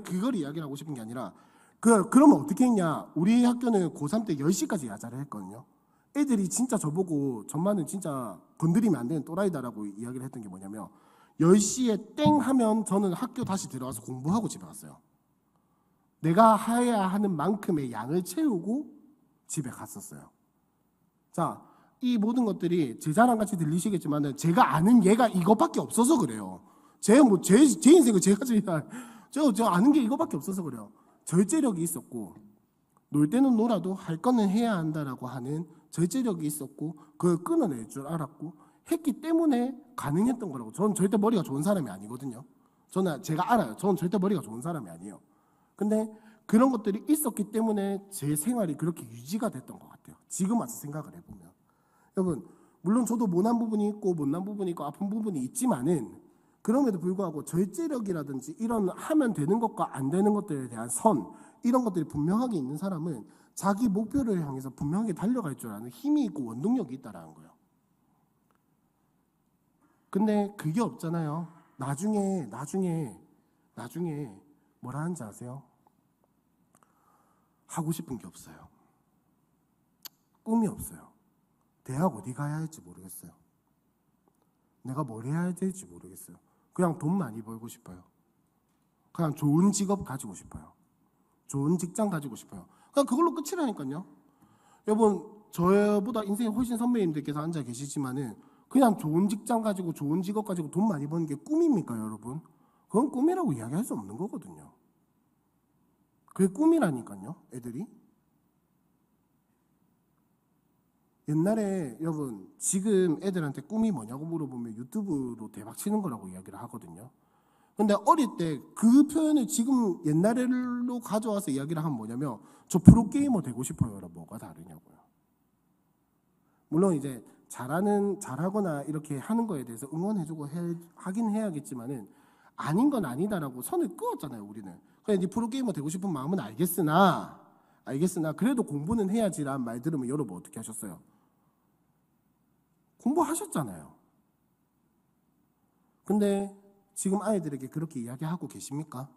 그걸 이야기를 하고 싶은 게 아니라 그러면 어떻게 했냐? 우리 학교는 고3 때 10시까지 야자를 했거든요. 애들이 진짜 저보고 전만은 진짜 건드리면 안 되는 또라이다라고 이야기를 했던 게 뭐냐면 10시에 땡 하면 저는 학교 다시 들어가서 공부하고 집에 갔어요. 내가 해야 하는 만큼의 양을 채우고 집에 갔었어요. 자, 이 모든 것들이 제 자랑같이 들리시겠지만 제가 아는 얘가 이것밖에 없어서 그래요. 제 인생을 제가 아는 게 이것밖에 없어서 그래요. 절제력이 있었고 놀 때는 놀아도 할 거는 해야 한다라고 하는 절제력이 있었고 그걸 끊어낼 줄 알았고 했기 때문에 가능했던 거라고. 저는 절대 머리가 좋은 사람이 아니거든요. 제가 알아요. 저는 절대 머리가 좋은 사람이 아니에요. 근데 그런 것들이 있었기 때문에 제 생활이 그렇게 유지가 됐던 것 같아요. 지금 와서 생각을 해보면. 여러분, 물론 저도 모난 부분이 있고 못난 부분이 있고 아픈 부분이 있지만은 그럼에도 불구하고 절제력이라든지 이런 하면 되는 것과 안 되는 것들에 대한 선, 이런 것들이 분명하게 있는 사람은 자기 목표를 향해서 분명하게 달려갈 줄 아는 힘이 있고 원동력이 있다라는 거예요. 근데 그게 없잖아요. 나중에 뭐라 하는지 아세요? 하고 싶은 게 없어요. 꿈이 없어요. 대학 어디 가야 할지 모르겠어요. 내가 뭘 해야 될지 모르겠어요. 그냥 돈 많이 벌고 싶어요. 그냥 좋은 직업 가지고 싶어요. 좋은 직장 가지고 싶어요. 그냥 그걸로 끝이라니까요. 여러분, 저보다 인생이 훨씬 선배님들께서 앉아 계시지만은 그냥 좋은 직장 가지고 좋은 직업 가지고 돈 많이 버는 게 꿈입니까, 여러분? 그건 꿈이라고 이야기할 수 없는 거거든요. 그게 꿈이라니까요, 애들이. 옛날에 여러분 지금 애들한테 꿈이 뭐냐고 물어보면 유튜브로 대박 치는 거라고 이야기를 하거든요. 근데 어릴 때 그 표현을 지금 옛날로 가져와서 이야기를 하면 뭐냐면 저 프로게이머 되고 싶어요. 라고 뭐가 다르냐고요. 물론 이제 잘하거나 이렇게 하는 거에 대해서 응원해주고 하긴 해야겠지만은 아닌 건 아니다라고 선을 그었잖아요. 우리는. 그냥 네 프로게이머 되고 싶은 마음은 알겠으나 그래도 공부는 해야지라는 말 들으면 여러분 어떻게 하셨어요? 공부하셨잖아요. 근데 지금 아이들에게 그렇게 이야기하고 계십니까?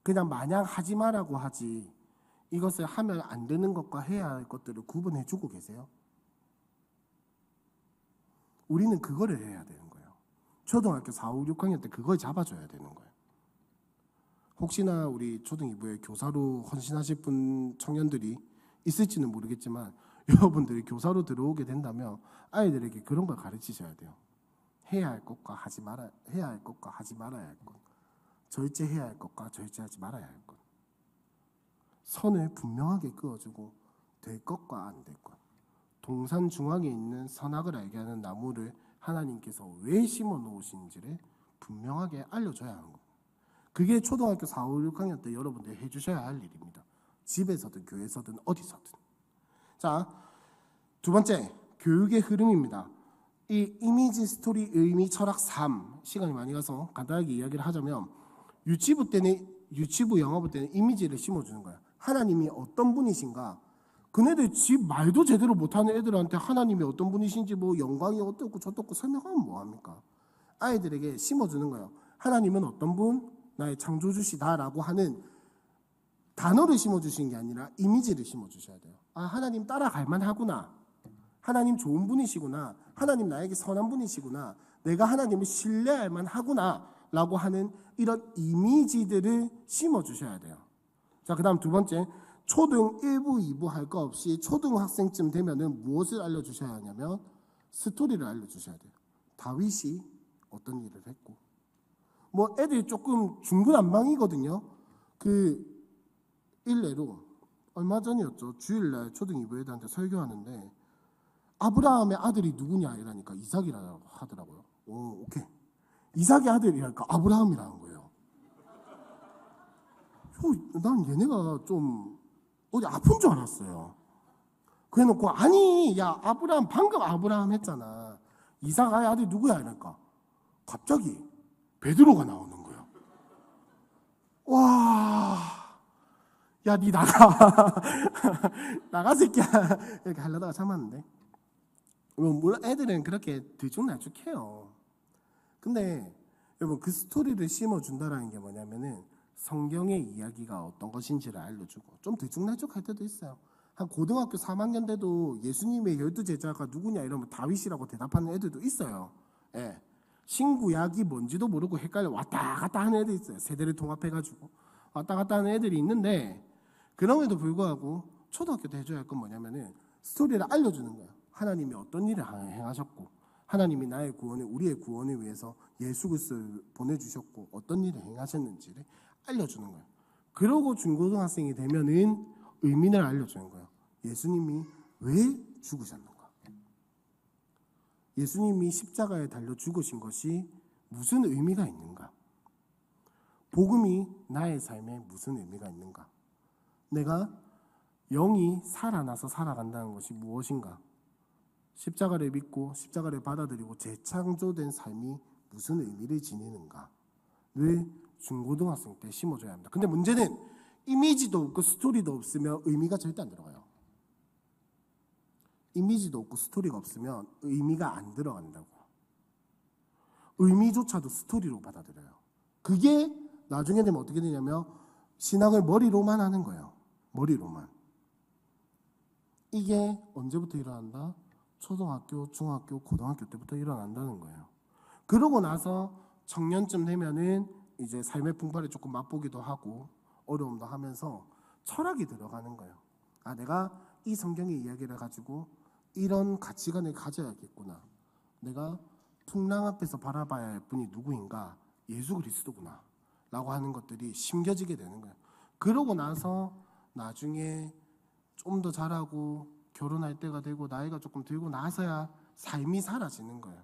그냥 마냥 하지 마라고 하지 이것을 하면 안 되는 것과 해야 할 것들을 구분해주고 계세요? 우리는 그거를 해야 되는 거예요. 초등학교 4, 5, 6학년 때 그걸 잡아줘야 되는 거예요. 혹시나 우리 초등 2부에 교사로 헌신하실 분 청년들이 있을지는 모르겠지만 여러분들이 교사로 들어오게 된다면 아이들에게 그런 걸 가르치셔야 돼요. 해야 할 것과 해야 할 것과 하지 말아야 할 것, 절제해야 할 것과 절제하지 말아야 할 것, 선을 분명하게 그어주고 될 것과 안 될 것, 동산 중앙에 있는 선악을 알게 하는 나무를 하나님께서 왜 심어 놓으신지를 분명하게 알려줘야 하는 겁니다. 그게 초등학교 4, 5, 6학년 때 여러분들이 해주셔야 할 일입니다. 집에서든 교회에서든 어디서든. 자, 두 번째, 교육의 흐름입니다. 이 이미지, 스토리, 의미, 철학, 삶, 시간이 많이 가서 간단하게 이야기를 하자면 유치부 영화부 때는 이미지를 심어주는 거야. 하나님이 어떤 분이신가. 그네들 집 말도 제대로 못하는 애들한테 하나님이 어떤 분이신지 뭐 영광이 어떻고 저떻고 설명하면 뭐합니까? 아이들에게 심어주는 거예요. 하나님은 어떤 분? 나의 창조주시다라고 하는 단어를 심어주시는 게 아니라 이미지를 심어주셔야 돼요. 하나님 따라갈 만하구나. 하나님 좋은 분이시구나. 하나님 나에게 선한 분이시구나. 내가 하나님을 신뢰할 만하구나 라고 하는 이런 이미지들을 심어주셔야 돼요. 자, 그 다음 두 번째, 초등 1부, 2부 할 거 없이 초등학생쯤 되면은 무엇을 알려주셔야 하냐면 스토리를 알려주셔야 돼요. 다윗이 어떤 일을 했고, 뭐 애들이 조금 중구난방이거든요. 그 일례로 얼마 전이었죠. 주일날 초등 2부 애들한테 설교하는데 아브라함의 아들이 누구냐 이러니까 이삭이라고 하더라고요. 오, 오케이. 이삭의 아들이랄까 아브라함이라는 거예요. 난 얘네가 좀 어디 아픈 줄 알았어요. 그래놓고 아니 야 아브라함 방금 아브라함 했잖아. 이삭의 아들이 누구야 이러니까 갑자기 베드로가 나오는 거예요. 와, 야 니 나가 나가 새끼야 이렇게 하려다가 참았는데 물론 애들은 그렇게 들쭉날쭉해요. 근데 여러분 그 스토리를 심어준다라는 게 뭐냐면은 성경의 이야기가 어떤 것인지를 알려주고 좀 들쭉날쭉할 때도 있어요. 한 고등학교 3학년 때도 예수님의 12제자가 누구냐 이러면 다윗이라고 대답하는 애들도 있어요. 예. 신구약이 뭔지도 모르고 헷갈려 왔다 갔다 하는 애들이 있어요. 세대를 통합해가지고 왔다 갔다 하는 애들이 있는데 그럼에도 불구하고 초등학교 때 해줘야 할 건 뭐냐면은 스토리를 알려주는 거예요. 하나님이 어떤 일을 행하셨고 하나님이 나의 구원을 우리의 구원을 위해서 예수 그리스도를 보내주셨고 어떤 일을 행하셨는지를 알려주는 거예요. 그러고 중고등학생이 되면은 의미를 알려주는 거예요. 예수님이 왜 죽으셨는가? 예수님이 십자가에 달려 죽으신 것이 무슨 의미가 있는가? 복음이 나의 삶에 무슨 의미가 있는가? 내가 영이 살아나서 살아간다는 것이 무엇인가? 십자가를 믿고 십자가를 받아들이고 재창조된 삶이 무슨 의미를 지니는가를 중고등학생 때 심어줘야 합니다. 근데 문제는 이미지도 없고 스토리도 없으면 의미가 절대 안 들어가요. 이미지도 없고 스토리가 없으면 의미가 안 들어간다고. 의미조차도 스토리로 받아들여요. 그게 나중에 되면 어떻게 되냐면 신앙을 머리로만 하는 거예요. 머리로만. 이게 언제부터 일어난다? 초등학교, 중학교, 고등학교 때부터 일어난다는 거예요. 그러고 나서 청년쯤 되면은 이제 삶의 풍파를 조금 맛보기도 하고 어려움도 하면서 철학이 들어가는 거예요. 아, 내가 이 성경의 이야기를 가지고 이런 가치관을 가져야겠구나. 내가 풍랑 앞에서 바라봐야 할 분이 누구인가? 예수 그리스도구나. 라고 하는 것들이 심겨지게 되는 거예요. 그러고 나서 나중에 좀 더 자라고 결혼할 때가 되고 나이가 조금 들고 나서야 삶이 사라지는 거예요.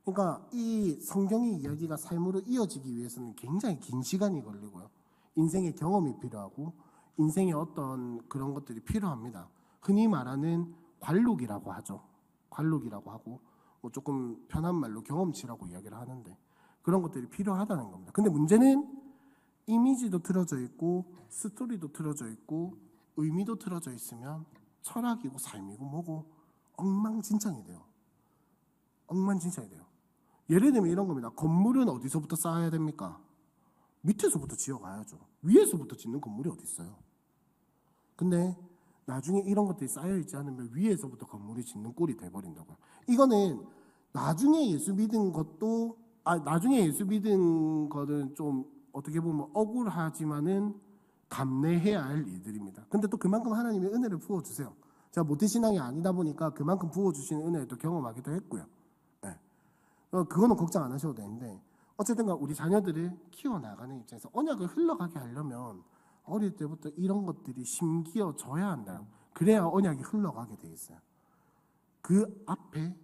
그러니까 이 성경의 이야기가 삶으로 이어지기 위해서는 굉장히 긴 시간이 걸리고요. 인생의 경험이 필요하고 인생의 어떤 그런 것들이 필요합니다. 흔히 말하는 관록이라고 하죠. 관록이라고 하고 뭐 조금 편한 말로 경험치라고 이야기를 하는데 그런 것들이 필요하다는 겁니다. 근데 문제는 이미지도 틀어져 있고 스토리도 틀어져 있고 의미도 틀어져 있으면 철학이고 삶이고 뭐고 엉망진창이 돼요. 엉망진창이 돼요. 예를 들면 이런 겁니다. 건물은 어디서부터 쌓아야 됩니까? 밑에서부터 지어가야죠. 위에서부터 짓는 건물이 어디 있어요? 근데 나중에 이런 것들이 쌓여있지 않으면 위에서부터 건물이 짓는 꼴이 돼버린다고요. 이거는 나중에 예수 믿은 것도 나중에 예수 믿은 거는 좀 어떻게 보면 억울하지만은 감내해야 할 일들입니다. 근데 또 그만큼 하나님이 은혜를 부어주세요. 제가 모태신앙이 아니다 보니까 그만큼 부어주시는 은혜를 또 경험하기도 했고요. 네. 그거는 걱정 안 하셔도 되는데 어쨌든 우리 자녀들을 키워나가는 입장에서 언약을 흘러가게 하려면 어릴 때부터 이런 것들이 심기어져야 한다. 그래야 언약이 흘러가게 돼 있어요. 그 앞에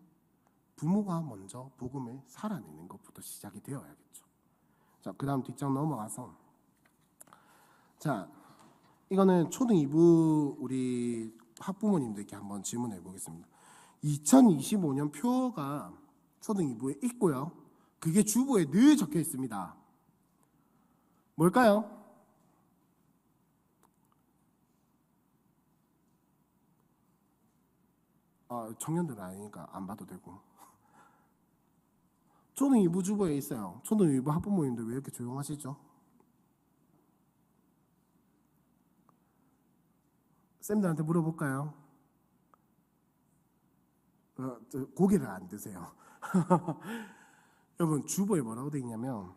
부모가 먼저 복음을 살아내는 것부터 시작이 되어야겠죠. 자, 그 다음 뒷장 넘어가서 자, 이거는 초등 2부 우리 학부모님들께 한번 질문해 보겠습니다. 2025년 표가 초등 2부에 있고요. 그게 주보에 늘 적혀 있습니다. 뭘까요? 청년들은 아니니까 안 봐도 되고. 초등 2부 주보에 있어요. 초등 2부 학부모님들 왜 이렇게 조용하시죠? 쌤들한테 물어볼까요? 고개를 안 드세요. 여러분 주보에 뭐라고 되어 있냐면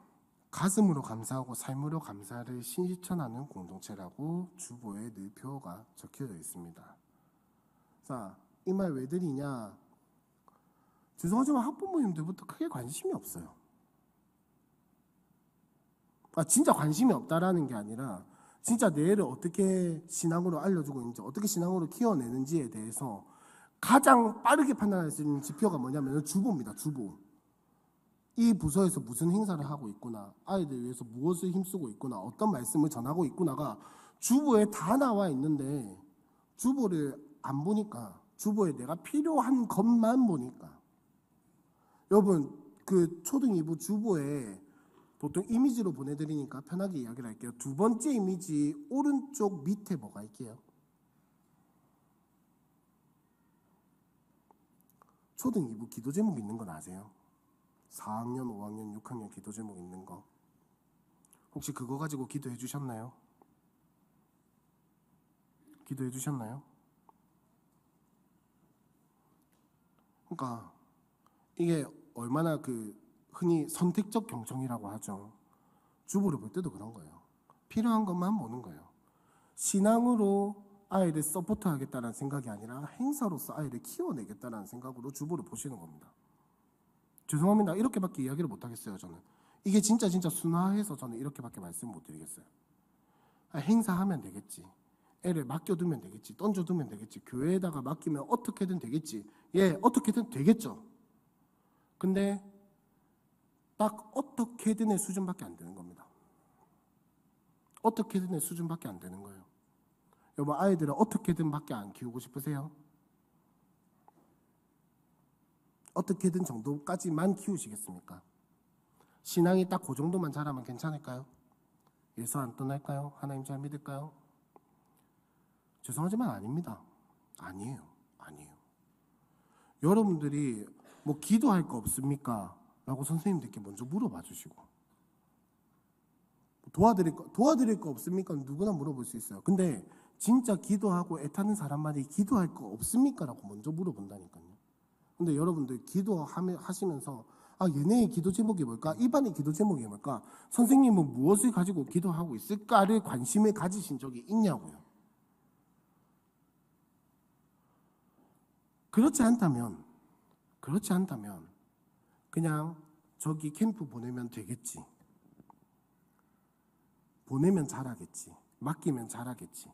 가슴으로 감사하고 삶으로 감사를 실천하는 공동체라고 주보에 늘 표가 적혀져 있습니다. 자, 이 말 왜 드리냐? 죄송하지만 학부모님들부터 크게 관심이 없어요. 진짜 관심이 없다라는 게 아니라 진짜 내 애를 어떻게 신앙으로 알려주고 있는지, 어떻게 신앙으로 키워내는지에 대해서 가장 빠르게 판단할 수 있는 지표가 뭐냐면 주보입니다. 주보. 이 부서에서 무슨 행사를 하고 있구나, 아이들 위해서 무엇을 힘쓰고 있구나, 어떤 말씀을 전하고 있구나가 주보에 다 나와 있는데 주보를 안 보니까, 주보에 내가 필요한 것만 보니까, 여러분 그 초등 2부 주보에 보통 이미지로 보내드리니까 편하게 이야기를 할게요. 두 번째 이미지 오른쪽 밑에 뭐가 있게요? 초등 2부 기도 제목 있는 건 아세요? 4학년, 5학년, 6학년 기도 제목 있는 거. 혹시 그거 가지고 기도해 주셨나요? 기도해 주셨나요? 그러니까 이게 얼마나 흔히 선택적 경청이라고 하죠. 주보를 볼 때도 그런 거예요. 필요한 것만 보는 거예요. 신앙으로 아이를 서포트하겠다는 생각이 아니라 행사로서 아이를 키워내겠다는 생각으로 주보를 보시는 겁니다. 죄송합니다. 이렇게밖에 이야기를 못하겠어요. 저는 이게 진짜 순화해서 저는 이렇게밖에 말씀 못 드리겠어요. 행사하면 되겠지, 애를 맡겨두면 되겠지, 던져두면 되겠지, 교회에다가 맡기면 어떻게든 되겠지. 예, 어떻게든 되겠죠. 근데 딱 어떻게든의 수준밖에 안 되는 겁니다. 어떻게든의 수준밖에 안 되는 거예요. 여러분 아이들을 어떻게든밖에 안 키우고 싶으세요? 어떻게든 정도까지만 키우시겠습니까? 신앙이 딱 그 정도만 자라면 괜찮을까요? 예수 안 떠날까요? 하나님 잘 믿을까요? 죄송하지만 아닙니다. 아니에요. 여러분들이 뭐 기도할 거 없습니까? 라고 선생님들께 먼저 물어봐 주시고, 도와드릴 거 없습니까? 누구나 물어볼 수 있어요. 근데 진짜 기도하고 애타는 사람만이 기도할 거 없습니까? 라고 먼저 물어본다니까요. 근데 여러분들 기도하시면서 얘네의 기도 제목이 뭘까? 이반의 기도 제목이 뭘까? 선생님은 무엇을 가지고 기도하고 있을까를 관심을 가지신 적이 있냐고요. 그렇지 않다면 그냥 저기 캠프 보내면 되겠지, 보내면 잘하겠지, 맡기면 잘하겠지.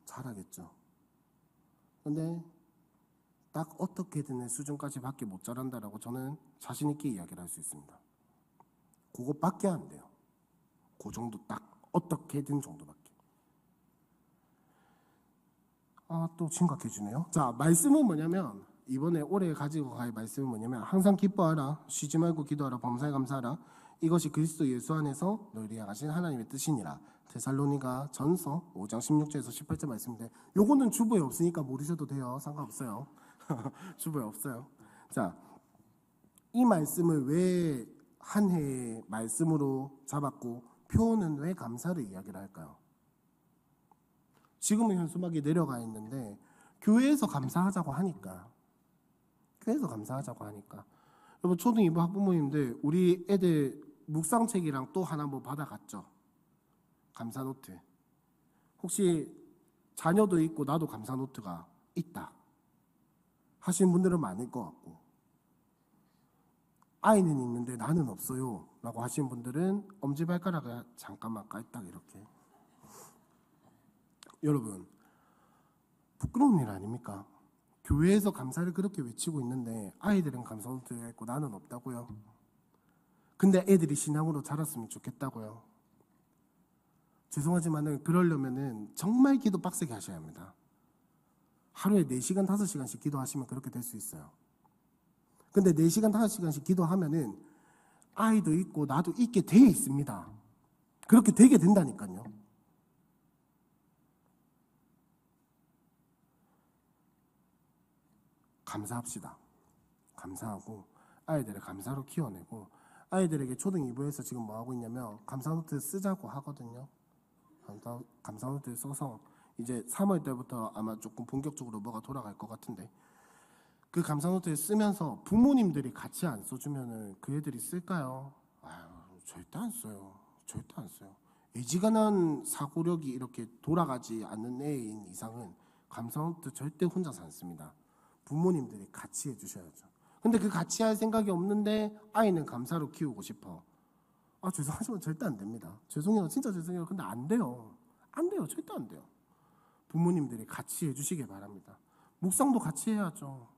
잘하겠죠. 근데 딱 어떻게든 수준까지밖에 못 자란다라고 저는 자신 있게 이야기를 할 수 있습니다. 그것밖에 안 돼요. 그 정도, 딱 어떻게든 정도밖에. 또 심각해 주네요. 자, 말씀은 뭐냐면, 이번에 올해 가지고 갈 말씀은 뭐냐면, 항상 기뻐하라, 쉬지 말고 기도하라, 범사에 감사하라, 이것이 그리스도 예수 안에서 너희를 향하신 하나님의 뜻이니라. 데살로니가 전서 5장 16절에서 18절 말씀인데, 요거는 주보에 없으니까 모르셔도 돼요. 상관없어요. 주보에 없어요. 자, 이 말씀을 왜 한 해의 말씀으로 잡았고, 표는 왜 감사를 이야기를 할까요? 지금은 현수막이 내려가 있는데 교회에서 감사하자고 하니까. 여러분 초등 2부 학부모님들, 우리 애들 묵상책이랑 또 하나 뭐 받아갔죠? 감사 노트. 혹시 자녀도 있고 나도 감사 노트가 있다 하시는 분들은 많을 것 같고, 아이는 있는데 나는 없어요 라고 하시는 분들은 엄지발가락을 잠깐만 깔딱 이렇게. 여러분 부끄러운 일 아닙니까? 교회에서 감사를 그렇게 외치고 있는데 아이들은 감사 노트가 있고 나는 없다고요? 근데 애들이 신앙으로 자랐으면 좋겠다고요? 죄송하지만은 그러려면은 정말 기도 빡세게 하셔야 합니다. 하루에 4시간 5시간씩 기도하시면 그렇게 될 수 있어요. 근데 4시간 5시간씩 기도하면은 아이도 있고 나도 있게 돼 있습니다. 그렇게 되게 된다니까요. 감사합시다. 감사하고 아이들을 감사로 키워내고, 아이들에게 초등 2부에서 지금 뭐 하고 있냐면 감사노트 쓰자고 하거든요. 감사노트 써서 이제 3월 때부터 아마 조금 본격적으로 뭐가 돌아갈 것 같은데, 그 감사노트를 쓰면서 부모님들이 같이 안 써주면은 그 애들이 쓸까요? 아유, 절대 안 써요. 절대 안 써요. 애지간한 사고력이 이렇게 돌아가지 않는 애인 이상은 감사노트 절대 혼자서 안 씁니다. 부모님들이 같이 해주셔야죠. 근데 그 같이 할 생각이 없는데 아이는 감사로 키우고 싶어. 아, 죄송하지만 절대 안 됩니다. 죄송해요. 진짜 죄송해요. 근데 안 돼요. 안 돼요. 절대 안 돼요. 부모님들이 같이 해주시길 바랍니다. 묵상도 같이 해야죠.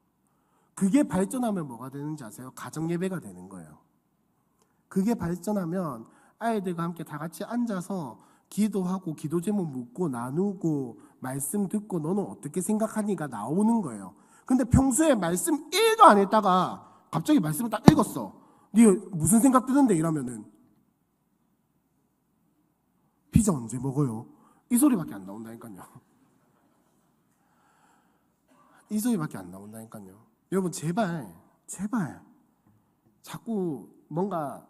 그게 발전하면 뭐가 되는지 아세요? 가정예배가 되는 거예요. 그게 발전하면 아이들과 함께 다 같이 앉아서 기도하고 기도 제목 묻고 나누고 말씀 듣고 너는 어떻게 생각하니가 나오는 거예요. 근데 평소에 말씀 1도 안 했다가 갑자기 말씀을 딱 읽었어. 네 무슨 생각 드는데 이러면은 피자 언제 먹어요? 이 소리밖에 안 나온다니까요. 이 소리밖에 안 나온다니까요. 여러분 제발 자꾸 뭔가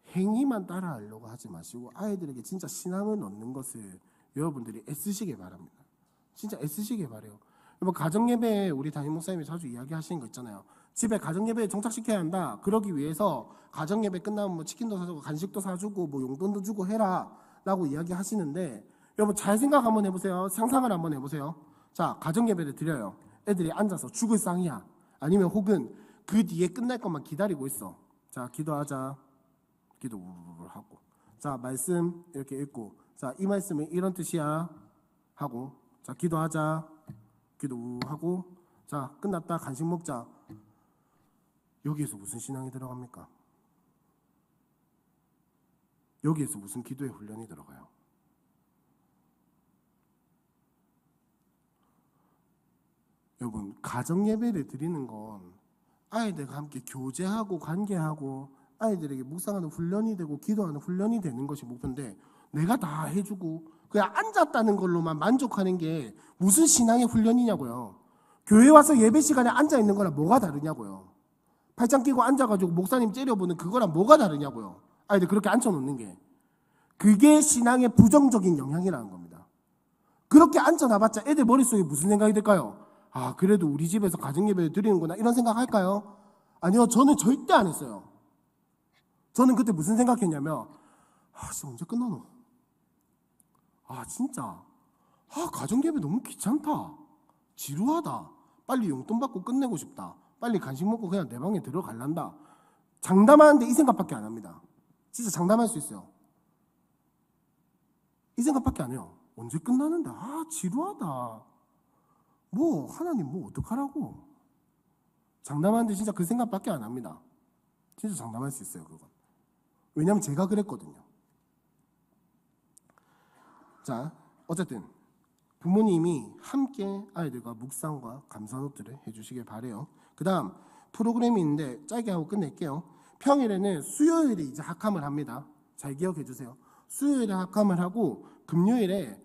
행위만 따라하려고 하지 마시고 아이들에게 진짜 신앙을 넣는 것을 여러분들이 애쓰시길 바랍니다. 진짜 애쓰시길 바래요. 여러분 가정예배에 우리 담임 목사님이 자주 이야기하시는 거 있잖아요. 집에 가정예배에 정착시켜야 한다. 그러기 위해서 가정예배 끝나면 뭐 치킨도 사주고 간식도 사주고 뭐 용돈도 주고 해라 라고 이야기하시는데 여러분 잘 생각 한번 해보세요. 상상을 한번 해보세요. 자, 가정예배를 드려요. 애들이 앉아서 죽을 상이야. 아니면 혹은 그 뒤에 끝날 것만 기다리고 있어. 자, 기도하자. 기도 하고, 자 말씀 이렇게 읽고, 자 이 말씀은 이런 뜻이야 하고, 자 기도하자. 기도하고, 자 끝났다. 간식 먹자. 여기에서 무슨 신앙이 들어갑니까? 여기에서 무슨 기도의 훈련이 들어가요? 여러분 가정예배를 드리는 건 아이들과 함께 교제하고 관계하고 아이들에게 묵상하는 훈련이 되고 기도하는 훈련이 되는 것이 목표인데 내가 다 해주고 그냥 앉았다는 걸로만 만족하는 게 무슨 신앙의 훈련이냐고요. 교회 와서 예배 시간에 앉아있는 거랑 뭐가 다르냐고요. 팔짱 끼고 앉아가지고 목사님 째려보는 그거랑 뭐가 다르냐고요. 아이들 그렇게 앉혀놓는 게 그게 신앙의 부정적인 영향이라는 겁니다. 그렇게 앉혀놔봤자 애들 머릿속에 무슨 생각이 들까요? 아 그래도 우리 집에서 가정예배를 드리는구나 이런 생각 할까요? 아니요. 저는 절대 안 했어요. 저는 그때 무슨 생각했냐면 언제 끝나노? 진짜 가정예배 너무 귀찮다. 지루하다. 빨리 용돈 받고 끝내고 싶다. 빨리 간식 먹고 그냥 내 방에 들어갈란다. 장담하는데 이 생각밖에 안 합니다. 진짜 장담할 수 있어요. 이 생각밖에 안 해요. 언제 끝나는데 지루하다. 뭐 하나님 뭐 어떡하라고. 장담하는데 진짜 그 생각밖에 안 합니다. 진짜 장담할 수 있어요. 그건. 왜냐하면 제가 그랬거든요. 자, 어쨌든 부모님이 함께 아이들과 묵상과 감사노트를 해주시길 바래요. 그 다음 프로그램이 있는데 짧게 하고 끝낼게요. 평일에는 수요일에 이제 학함을 합니다. 잘 기억해 주세요. 수요일에 학함을 하고 금요일에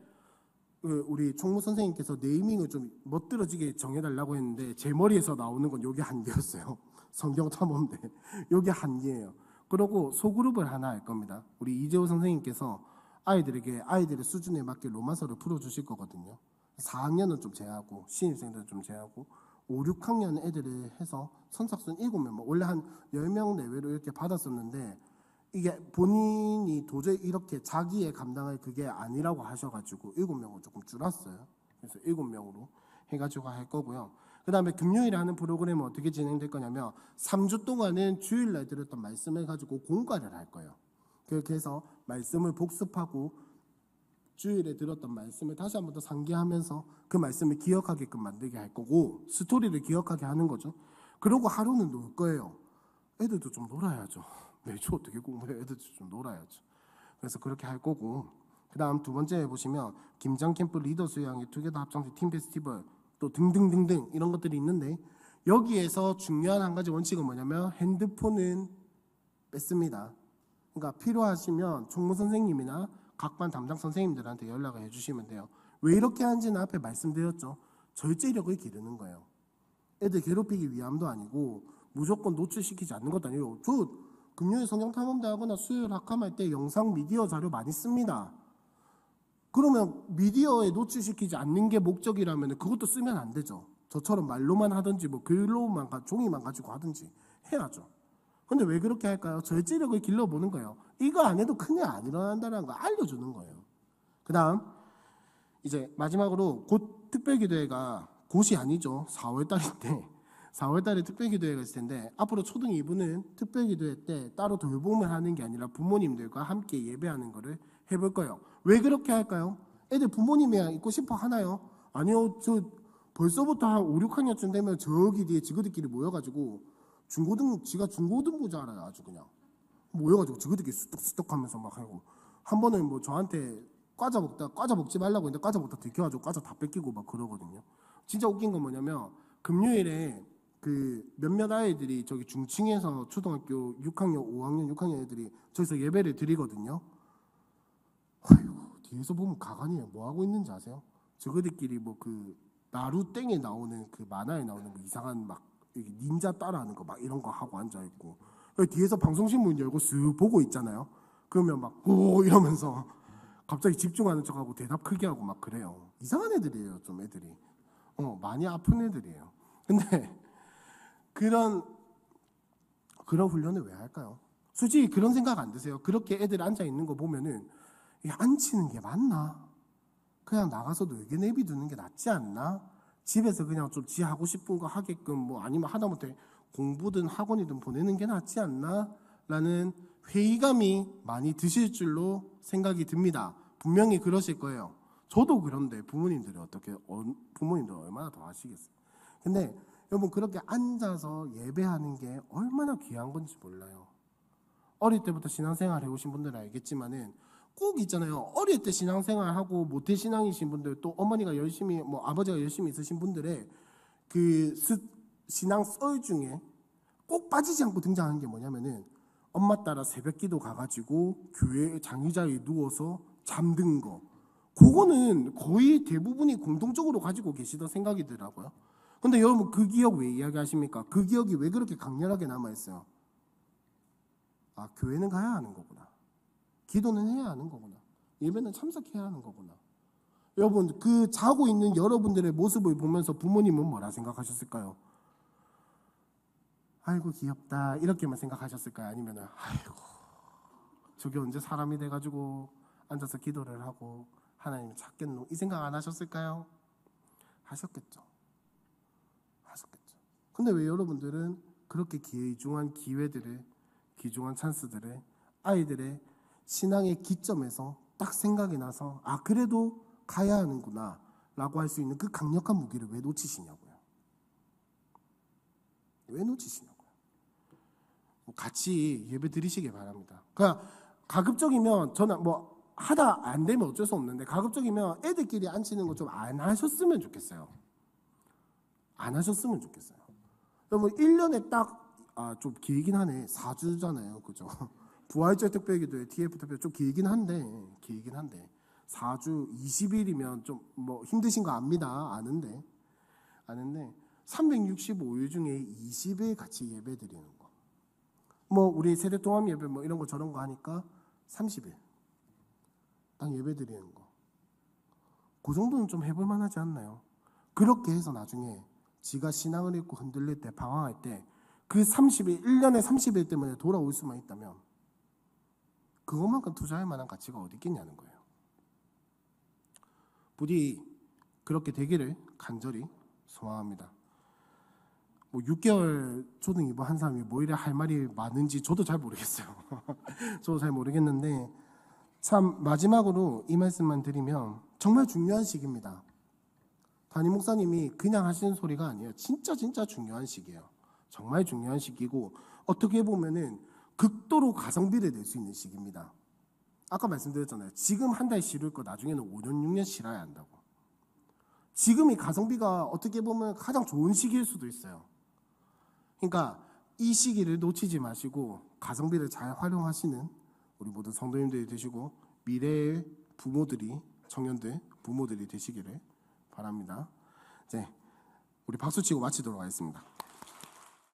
우리 총무 선생님께서 네이밍을 좀 멋들어지게 정해달라고 했는데 제 머리에서 나오는 건 여기 한 개였어요. 성경탐험대 여기 한 개예요. 그리고 소그룹을 하나 할 겁니다. 우리 이재호 선생님께서 아이들에게 아이들의 수준에 맞게 로마서를 풀어주실 거거든요. 4학년은 좀 제하고 신입생들은 좀 제하고 5, 6학년 애들을 해서 선착순 7명 뭐 원래 한 10명 내외로 이렇게 받았었는데 이게 본인이 도저히 이렇게 자기의 감당할 그게 아니라고 하셔가지고 7명으로 조금 줄었어요. 그래서 7명으로 해가지고 할 거고요. 그 다음에 금요일에 하는 프로그램은 어떻게 진행될 거냐면 3주 동안은 주일날 들었던 말씀을 가지고 공과를 할 거예요. 그렇게 해서 말씀을 복습하고 주일에 들었던 말씀을 다시 한 번 더 상기하면서 그 말씀을 기억하게끔 만들게 할 거고 스토리를 기억하게 하는 거죠. 그러고 하루는 놀 거예요. 애들도 좀 놀아야죠. 매주 어떻게 공부해. 애들도 좀 놀아야죠. 그래서 그렇게 할 거고 그 다음 두 번째 보시면 김장 캠프 리더 수양회 투게더 합창단 팀 페스티벌 또 등등등등 이런 것들이 있는데 여기에서 중요한 한 가지 원칙은 뭐냐면 핸드폰은 뺐습니다. 그러니까 필요하시면 총무 선생님이나 각반 담당 선생님들한테 연락을 해주시면 돼요. 왜 이렇게 하는지는 앞에 말씀드렸죠. 절제력을 기르는 거예요. 애들 괴롭히기 위함도 아니고 무조건 노출시키지 않는 것도 아니에요. 저 금요일 성경탐험대 하거나 수요일 학함할 때 영상 미디어 자료 많이 씁니다. 그러면 미디어에 노출시키지 않는 게 목적이라면 그것도 쓰면 안 되죠. 저처럼 말로만 하든지 뭐 글로만 종이만 가지고 하든지 해야죠. 근데 왜 그렇게 할까요? 절제력을 길러보는 거예요. 이거 안 해도 큰일 안 일어난다는 거 알려주는 거예요. 그 다음 이제 마지막으로 곧 특별기도회가 곧이 아니죠. 4월 달인데 4월 달에 특별기도회가 있을 텐데 앞으로 초등 2부는 특별기도회 때 따로 돌봄을 하는 게 아니라 부모님들과 함께 예배하는 거를 해볼 거예요. 왜 그렇게 할까요? 애들 부모님이랑 있고 싶어 하나요? 아니요. 저 벌써부터 한 5, 6학년쯤 되면 저기 뒤에 지그들끼리 모여가지고 지가 중고등부자라요. 아주 그냥 모여가지고 지그들끼리 수덕수덕 하면서 막 하고 한 번은 뭐 저한테 과자 먹지 말라고 했는데 과자 먹다 들켜가지고 과자 다 뺏기고 막 그러거든요. 진짜 웃긴 건 뭐냐면 금요일에 그 몇몇 아이들이 저기 중층에서 초등학교 6학년, 5학년, 6학년 애들이 저기서 예배를 드리거든요. 아이고, 뒤에서 보면 가관이 뭐 하고 있는지 아세요? 저거들끼리 뭐 그 나루땡에 나오는 그 만화에 나오는 그 이상한 막 닌자 따라하는 거 막 이런 거 하고 앉아 있고 뒤에서 방송신문 열고 쓱 보고 있잖아요. 그러면 막 오 이러면서 갑자기 집중하는 척하고 대답 크게 하고 막 그래요. 이상한 애들이에요, 좀 애들이. 많이 아픈 애들이에요. 근데 그런 훈련을 왜 할까요? 솔직히 그런 생각 안 드세요? 그렇게 애들 앉아 있는 거 보면은 앉히는 게 맞나? 그냥 나가서 놀게 내비두는 게 낫지 않나? 집에서 그냥 좀 지 하고 싶은 거 하게끔 뭐 아니면 하다못해 공부든 학원이든 보내는 게 낫지 않나? 라는 회의감이 많이 드실 줄로 생각이 듭니다. 분명히 그러실 거예요. 저도 그런데 부모님들이 부모님들 얼마나 더 아시겠어요. 근데 여러분 그렇게 앉아서 예배하는 게 얼마나 귀한 건지 몰라요. 어릴 때부터 신앙생활 해오신 분들은 알겠지만은 꼭 있잖아요. 어릴 때 신앙생활하고 모태 신앙이신 분들 또 어머니가 열심히 뭐 아버지가 열심히 있으신 분들의 그 신앙 썰 중에 꼭 빠지지 않고 등장하는 게 뭐냐면은 엄마 따라 새벽기도 가가지고 교회 장의자에 누워서 잠든 거. 그거는 거의 대부분이 공통적으로 가지고 계시던 생각이더라고요. 근데 여러분 그 기억 왜 이야기하십니까? 그 기억이 왜 그렇게 강렬하게 남아있어요? 아, 교회는 가야 하는 거구나. 기도는 해야 하는 거구나. 예배는 참석해야 하는 거구나. 여러분 그 자고 있는 여러분들의 모습을 보면서 부모님은 뭐라 생각하셨을까요? 아이고 귀엽다 이렇게만 생각하셨을까요? 아니면은 아이고 저게 언제 사람이 돼가지고 앉아서 기도를 하고 하나님을 찾겠노 이 생각 안 하셨을까요? 하셨겠죠. 근데 왜 여러분들은 그렇게 귀중한 기회들을 귀중한 찬스들을 아이들의 신앙의 기점에서 딱 생각이 나서 아 그래도 가야 하는구나 라고 할 수 있는 그 강력한 무기를 왜 놓치시냐고요. 왜 놓치시냐고요. 같이 예배 드리시기 바랍니다. 그러니까 가급적이면 저는 뭐 하다 안 되면 어쩔 수 없는데 가급적이면 애들끼리 앉히는 거 좀 안 하셨으면 좋겠어요. 안 하셨으면 좋겠어요. 여러분 1년에 딱 좀 길긴 하네. 4주잖아요. 그죠? 부활절 특별기도회 TF 특별 좀 길긴 한데 4주 20일이면 좀 뭐 힘드신 거 압니다. 아는데 365일 중에 20일 같이 예배 드리는 거. 뭐 우리 세대 통합 예배 뭐 이런 거 저런 거 하니까 30일 딱 예배 드리는 거. 그 정도는 좀 해볼 만하지 않나요? 그렇게 해서 나중에 지가 신앙을 잃고 흔들릴 때 방황할 때 그 30일 1년에 30일 때문에 돌아올 수만 있다면 그것만큼 투자할 만한 가치가 어디 있겠냐는 거예요. 부디 그렇게 되기를 간절히 소망합니다. 뭐 6개월 초등 2부 한 사람이 뭐 이래 할 말이 많은지 저도 잘 모르겠어요. 저도 잘 모르겠는데 참 마지막으로 이 말씀만 드리면 정말 중요한 시기입니다. 담임 목사님이 그냥 하시는 소리가 아니에요. 진짜 중요한 시기예요. 정말 중요한 시기고 어떻게 보면은 극도로 가성비를 낼 수 있는 시기입니다. 아까 말씀드렸잖아요. 지금 한 달 쉬를 거 나중에는 5년 6년 쉬어야 한다고. 지금이 가성비가 어떻게 보면 가장 좋은 시기일 수도 있어요. 그러니까 이 시기를 놓치지 마시고 가성비를 잘 활용하시는 우리 모든 성도님들이 되시고 미래의 부모들이 청년들 부모들이 되시기를 바랍니다. 이제 우리 박수 치고 마치도록 하겠습니다.